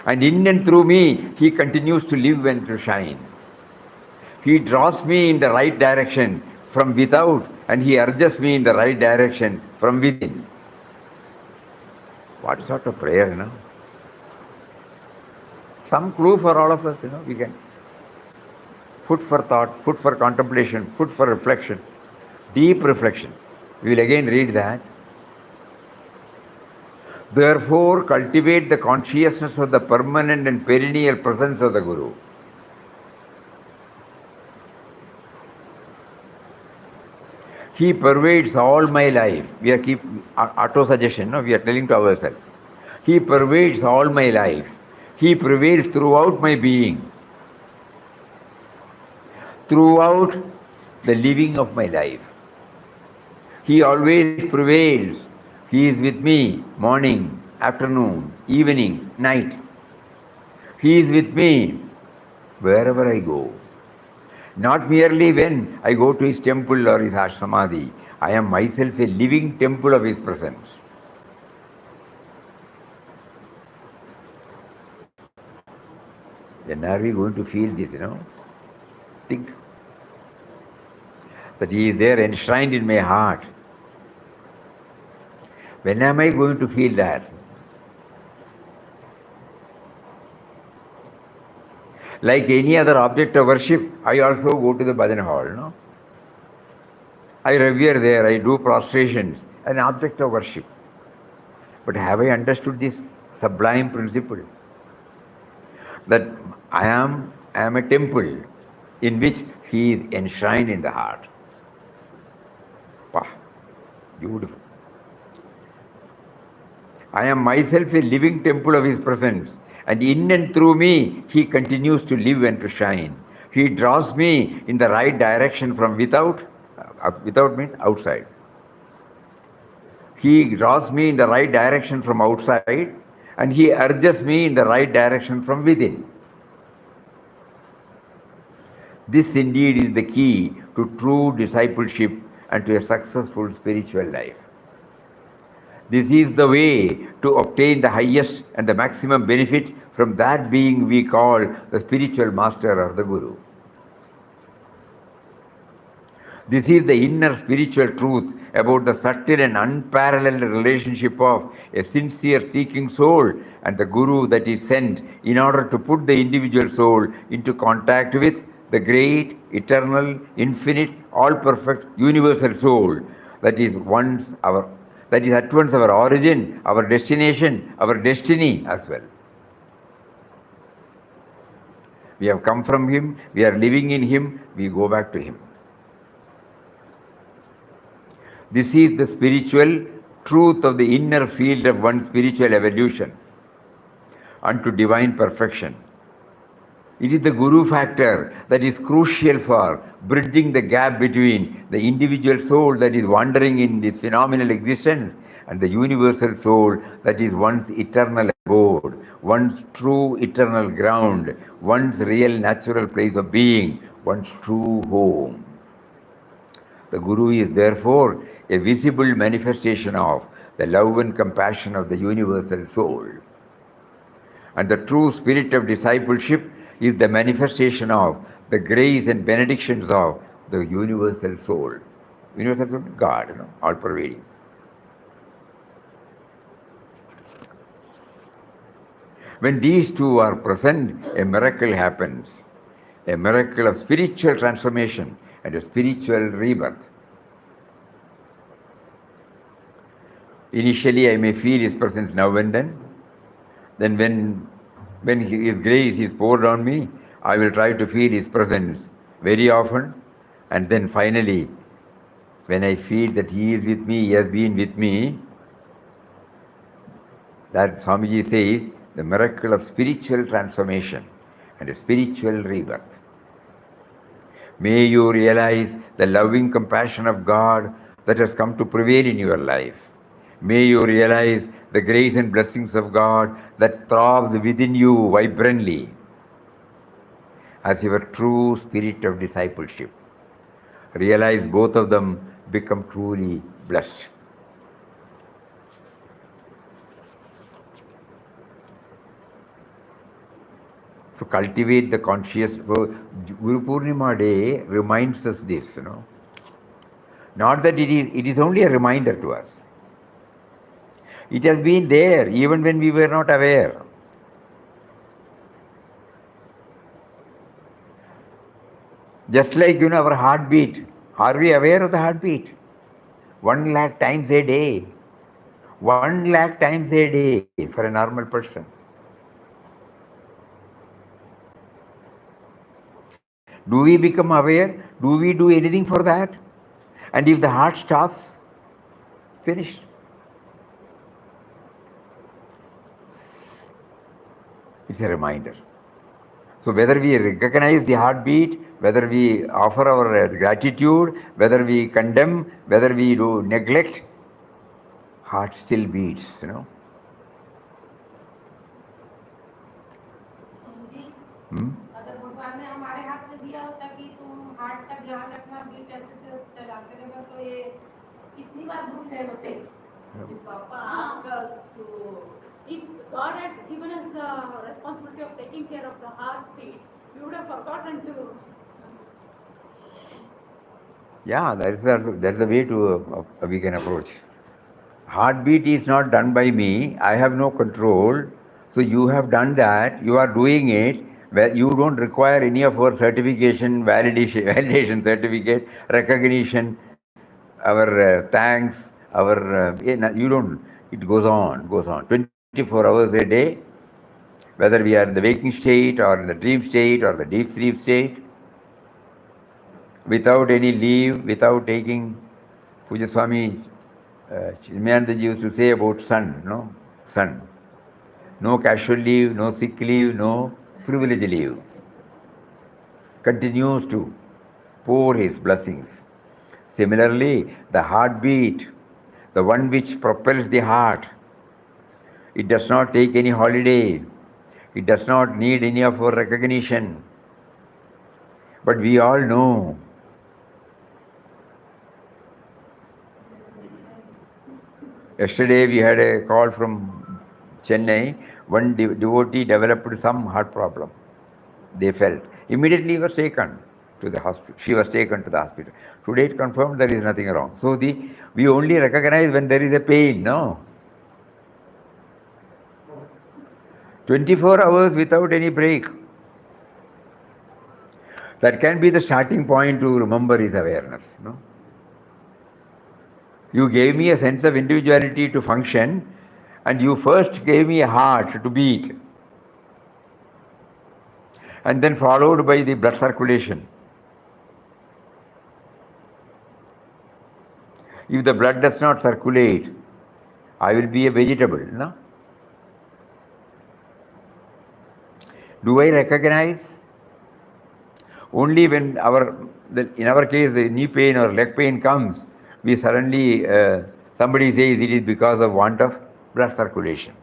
And in and through me, he continues to live and to shine. He draws me in the right direction from without, and he urges me in the right direction from within. What sort of prayer, Some clue for all of us, we can. Food for thought, food for contemplation, food for reflection, deep reflection. We will again read that. Therefore, cultivate the consciousness of the permanent and perennial presence of the Guru. He pervades all my life. We are keep auto-suggestion, we are telling to ourselves. He pervades all my life. He prevails throughout my being. Throughout the living of my life. He always prevails. He is with me morning, afternoon, evening, night. He is with me wherever I go. Not merely when I go to his temple or his samadhi. I am myself a living temple of his presence. When are we going to feel this, Think that he is there enshrined in my heart. When am I going to feel that? Like any other object of worship, I also go to the bhajan hall, I revere there, I do prostrations, an object of worship. But have I understood this sublime principle? That I am a temple in which he is enshrined in the heart. Beautiful. I am myself a living temple of his presence, and in and through me, he continues to live and to shine. He draws me in the right direction from without. Without means outside. He draws me in the right direction from outside, and he urges me in the right direction from within. This indeed is the key to true discipleship and to a successful spiritual life. This is the way to obtain the highest and the maximum benefit from that being we call the spiritual master or the Guru. This is the inner spiritual truth about the subtle and unparalleled relationship of a sincere seeking soul and the Guru that is sent in order to put the individual soul into contact with the great, eternal, infinite, all-perfect, universal soul that is at once our origin, our destination, our destiny as well. We have come from him, we are living in him, we go back to him. This is the spiritual truth of the inner field of one's spiritual evolution unto divine perfection. It is the Guru factor that is crucial for bridging the gap between the individual soul that is wandering in this phenomenal existence and the universal soul that is one's eternal abode, one's true eternal ground, one's real natural place of being, one's true home. The Guru is therefore a visible manifestation of the love and compassion of the universal soul. And the true spirit of discipleship is the manifestation of the grace and benedictions of the universal soul. Universal soul, God, all pervading. When these two are present, a miracle happens. A miracle of spiritual transformation and a spiritual rebirth. Initially, I may feel his presence now and then. Then when his grace is poured on me, I will try to feel his presence very often. And then finally, when I feel that he is with me, he has been with me, that Swamiji says, the miracle of spiritual transformation and a spiritual rebirth. May you realize the loving compassion of God that has come to prevail in your life. May you realize the grace and blessings of God that throbs within you vibrantly as your true spirit of discipleship. Realize both of them become truly blessed. So cultivate the conscious. Guru Purnima Day reminds us this, Not that it is only a reminder to us. It has been there even when we were not aware. Just like our heartbeat. Are we aware of the heartbeat? 1 lakh times a day. 1 lakh times a day for a normal person. Do we become aware? Do we do anything for that? And if the heart stops, finished. It's a reminder. So whether we recognize the heartbeat, whether we offer our gratitude, whether we condemn, whether we do neglect, heart still beats, ji Hmm? अगर भगवान ने हमारे हाथ में दिया होता कि तुम हार्ट का ध्यान रखना बीट ऐसे से चलाते रहना तो ये कितनी बार भूल गए होते If Papa asked us to, if God had given us the responsibility of taking care of the heartbeat we would have forgotten to Yeah, that's the way to we can approach. Heartbeat is not done by me. I have no control. So you have done that. You are doing it. Where you don't require any of our certification, validation certificate, recognition, our thanks, our you don't. It goes on, goes on. 24 hours a day, whether we are in the waking state or in the dream state or the deep sleep state, without any leave, without taking. Puja Swami Chinmayanandaji used to say about sun, sun. No casual leave, no sick leave, no privilege leave. Continues to pour his blessings. Similarly, the heartbeat, the one which propels the heart, it does not take any holiday. It does not need any of our recognition. But we all know. Yesterday we had a call from Chennai. One devotee developed some heart problem. They felt. Immediately was taken to the hospital. She was taken to the hospital. Today it confirmed there is nothing wrong. So we only recognize when there is a pain, no? 24 hours without any break. That can be the starting point to remember his awareness, You gave me a sense of individuality to function, and you first gave me a heart to beat, and then followed by the blood circulation. If the blood does not circulate, I will be a vegetable, no? Do I recognize? Only when in our case, the knee pain or leg pain comes, we suddenly, somebody says it is because of want of blood circulation.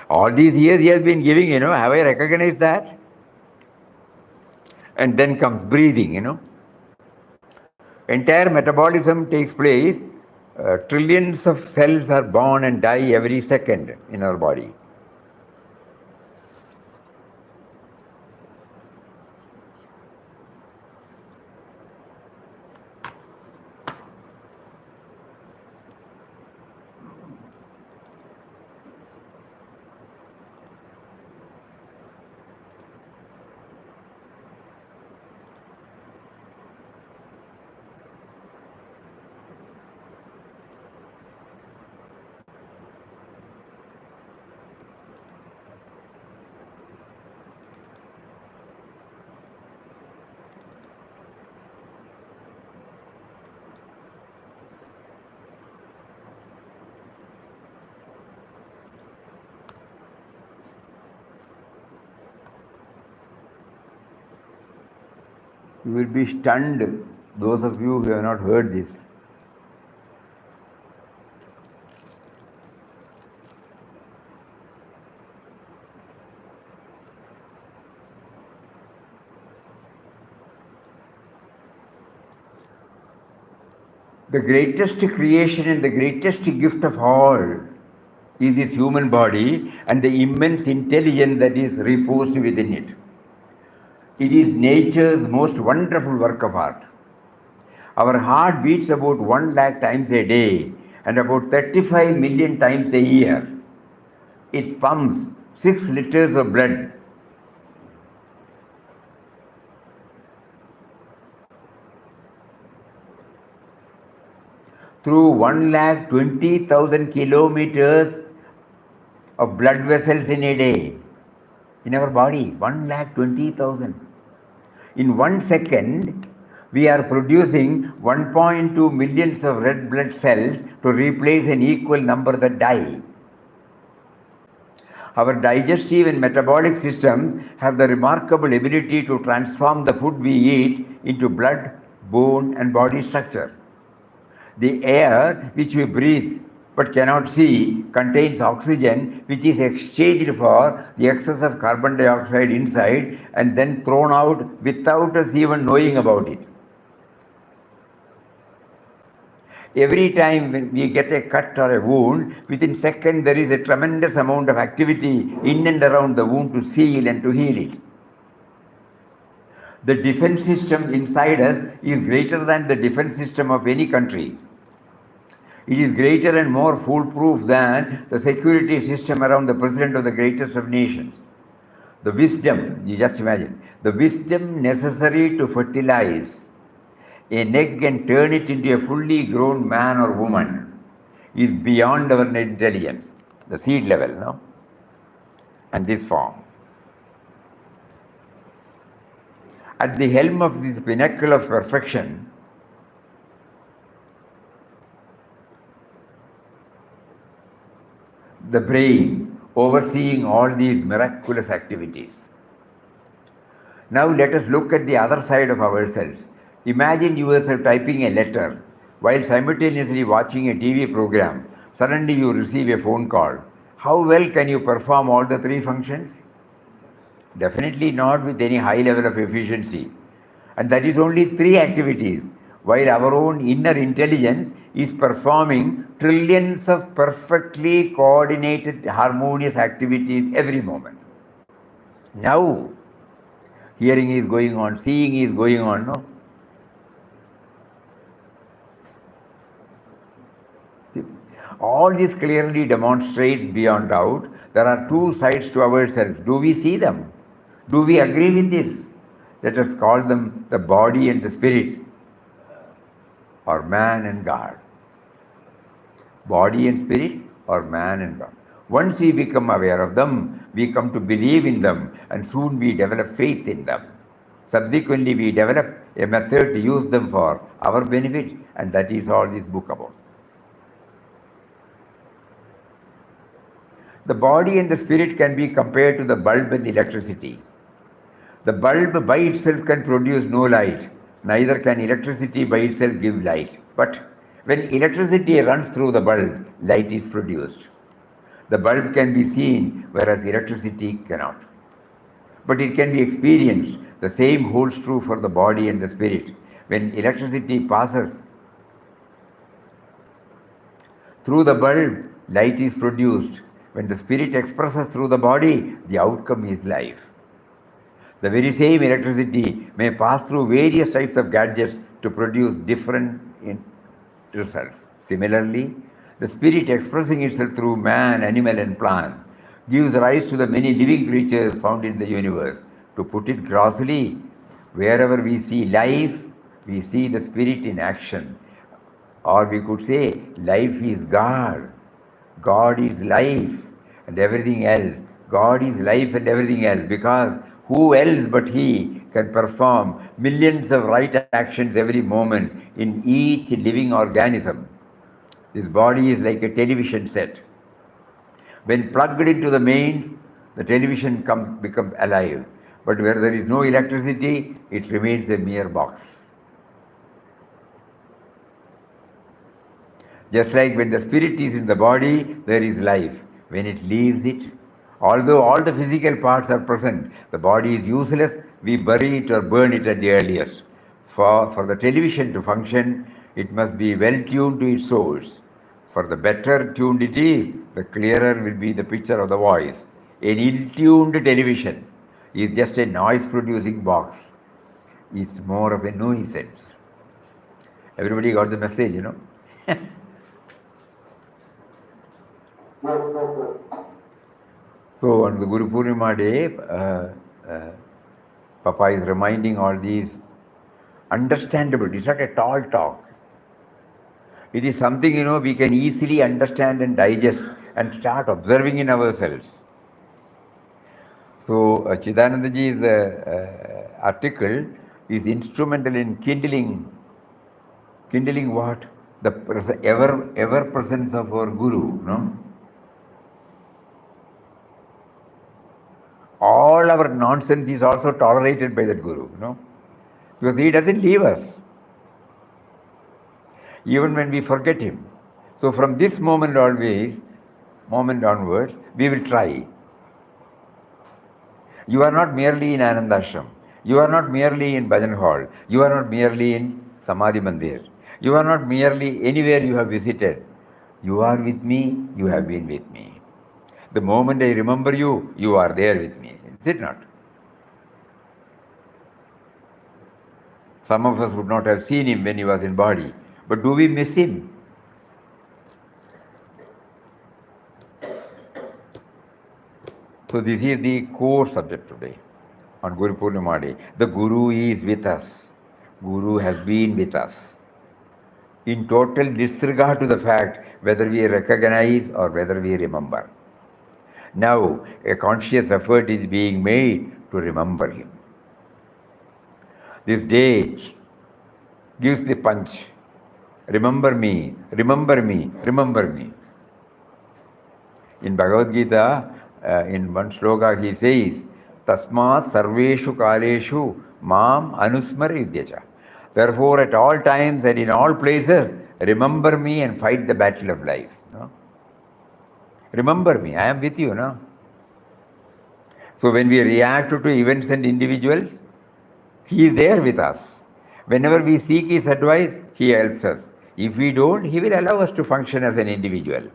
All these years he has been giving, have I recognized that? And then comes breathing, Entire metabolism takes place. Trillions of cells are born and die every second in our body. You will be stunned Those of you who have not heard this, the greatest creation and the greatest gift of all is this human body and the immense intelligence that is reposed within it. It is nature's most wonderful work of art. Our heart beats about 1 lakh times a day and about 35 million times a year. It pumps 6 liters of blood. Through 1,20,000 kilometers of blood vessels in a day. In our body, 1,20,000. In 1 second, we are producing 1.2 millions of red blood cells to replace an equal number that die. Our digestive and metabolic systems have the remarkable ability to transform the food we eat into blood, bone, and body structure. The air which we breathe but cannot see contains oxygen which is exchanged for the excess of carbon dioxide inside and then thrown out without us even knowing about it. Every time when we get a cut or a wound, within seconds there is a tremendous amount of activity in and around the wound to seal and to heal it. The defense system inside us is greater than the defense system of any country. It is greater and more foolproof than the security system around the president of the greatest of nations. The wisdom, you just imagine, the wisdom necessary to fertilize an egg and turn it into a fully grown man or woman is beyond our intelligence, the seed level, no? And this form. At the helm of this pinnacle of perfection, the brain overseeing all these miraculous activities. Now let us look at the other side of ourselves. Imagine yourself typing a letter while simultaneously watching a TV program. Suddenly you receive a phone call. How well can you perform all the 3 functions? Definitely not with any high level of efficiency. And that is only 3 activities, while our own inner intelligence is performing trillions of perfectly coordinated, harmonious activities every moment. Now, hearing is going on, seeing is going on, no? All this clearly demonstrates beyond doubt there are 2 sides to ourselves. Do we see them? Do we agree with this? Let us call them the body and the spirit, or man and God. Body and spirit, or man and God. Once we become aware of them, we come to believe in them, and soon we develop faith in them. Subsequently, we develop a method to use them for our benefit, and that is all this book about. The body and the spirit can be compared to the bulb and electricity. The bulb by itself can produce no light, neither can electricity by itself give light. But when electricity runs through the bulb, light is produced. The bulb can be seen, whereas electricity cannot. But it can be experienced. The same holds true for the body and the spirit. When electricity passes through the bulb, light is produced. When the spirit expresses through the body, the outcome is life. The very same electricity may pass through various types of gadgets to produce different results. Similarly, the spirit expressing itself through man, animal, and plant gives rise to the many living creatures found in the universe. To put it grossly, wherever we see life, we see the spirit in action. Or we could say, life is God. God is life and everything else. God is life and everything else, because who else but He can perform millions of right actions every moment in each living organism. This body is like a television set. When plugged into the mains, the television becomes alive. But where there is no electricity, it remains a mere box. Just like when the spirit is in the body, there is life. When it leaves it, although all the physical parts are present, the body is useless, we bury it or burn it at the earliest. For the television to function, it must be well tuned to its source. For the better tuned it is, the clearer will be the picture of the voice. An ill-tuned television is just a noise-producing box. It's more of a nuisance. Everybody got the message, you know? So on the Guru Purnima day, Papa is reminding all these understandable. It's not a tall talk. It is something, you know, we can easily understand and digest and start observing in ourselves. So Chidanandaji's article is instrumental in kindling what? The ever presence of our Guru, no? All our nonsense is also tolerated by that Guru, no? Because he doesn't leave us, even when we forget him. So from this moment onwards, we will try. You are not merely in Anandashram. You are not merely in Bhajan Hall. You are not merely in Samadhi Mandir. You are not merely anywhere you have visited. You are with me, you have been with me. The moment I remember you, you are there with me. Is it not? Some of us would not have seen him when he was in body. But do we miss him? So this is the core subject today on Guru Purnima Day. The Guru is with us. Guru has been with us. In total disregard to the fact whether we recognize or whether we remember. Now, a conscious effort is being made to remember him. This day gives the punch. Remember me, remember me, remember me. In Bhagavad Gita, in one sloka he says, Tasmat sarveshu kaleshu mam anusmar yudhyacha. Therefore, at all times and in all places, remember me and fight the battle of life. No? Remember me, I am with you. No? So when we react to events and individuals, he is there with us. Whenever we seek his advice, he helps us. If we don't, he will allow us to function as an individual.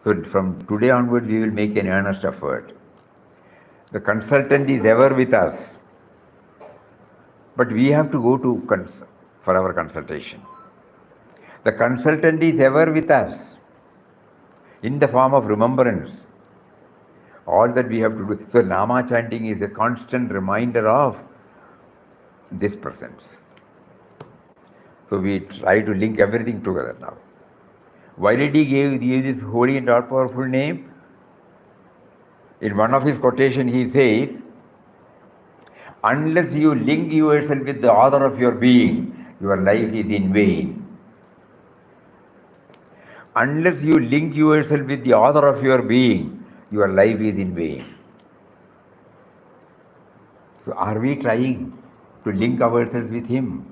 So from today onward, we will make an earnest effort. The consultant is ever with us, but we have to go to for our consultation. The consultant is ever with us in the form of remembrance. All that we have to do. So Nama chanting is a constant reminder of this presence. So we try to link everything together now. Why did he give this holy and all-powerful name? In one of his quotations he says, unless you link yourself with the author of your being, your life is in vain. Unless you link yourself with the author of your being, your life is in vain. So are we trying to link ourselves with him?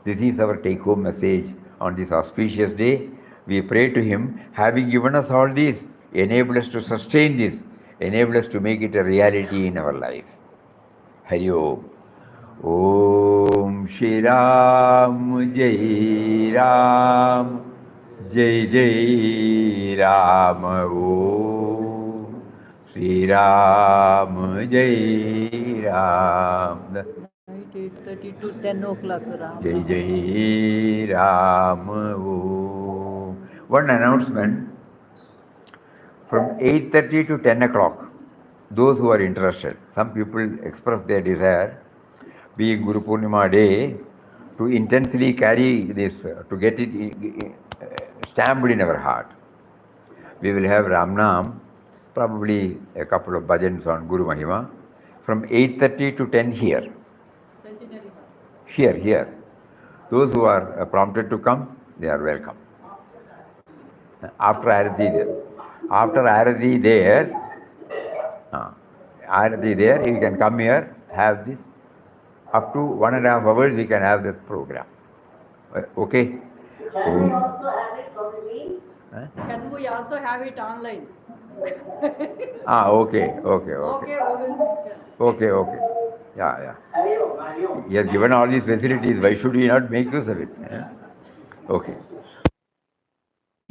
This is our take-home message on this auspicious day. We pray to him, having given us all this, enable us to sustain this, enable us to make it a reality in our life. Hari Om. Om Shri Ram Jai Ram Jai Jai Ram Om Shri Ram Jai Ram. 8:30 to 10 o'clock. Jai Jai Ram Om. One announcement. From 8:30 to 10 o'clock, those who are interested, some people express their desire, being Guru Purnima Day, to intensely carry this, to get it stamped in our heart. We will have Ramnam, probably a couple of bhajans on Guru Mahima, from 8:30 to 10 here. Here. Those who are prompted to come, they are welcome. After Arati there, you can come here, have this. Up to 1.5 hours, we can have this program. Okay? Also added Can we also have it online? Okay. Okay, we will switch on. Okay. Yeah. He has given all these facilities. Why should we not make use of it? Okay.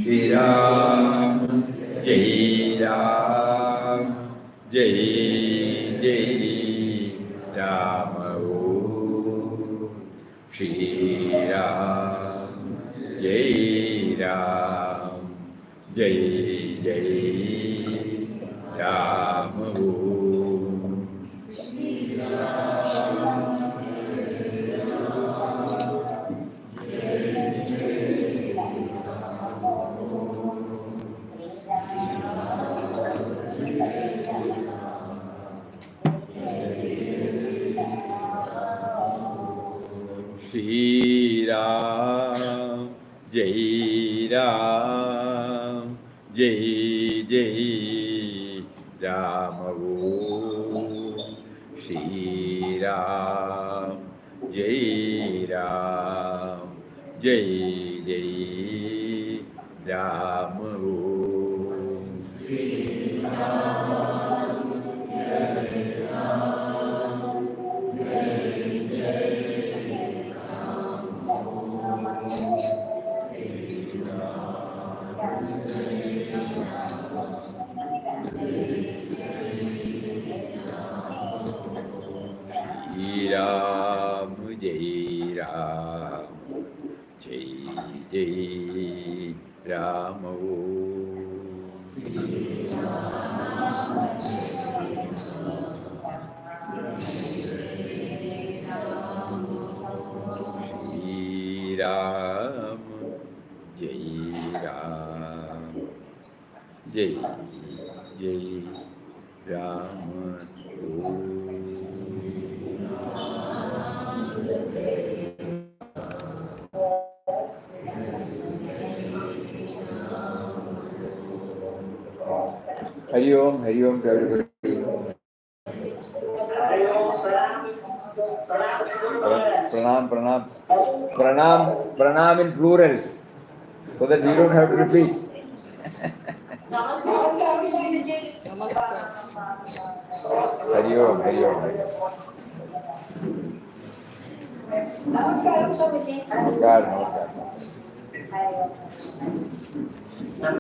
Shri Ram, Jai Ram, Jai Ram. Oh, Shri Ram, Jai Ram, Jai Ram. Oh. Shri Ram, Jai Ram, Jai Ram. Oh, Shri Ram, Jai Ram, Jai Ram. Shri Ram, Jai Ram, Jai Ram. Shri Ram, Jai Ram, Jai Ram. Hari Om to everybody. Pranam in plurals, so that we don't have to repeat. Namaskar. Hari Om. Namaskar.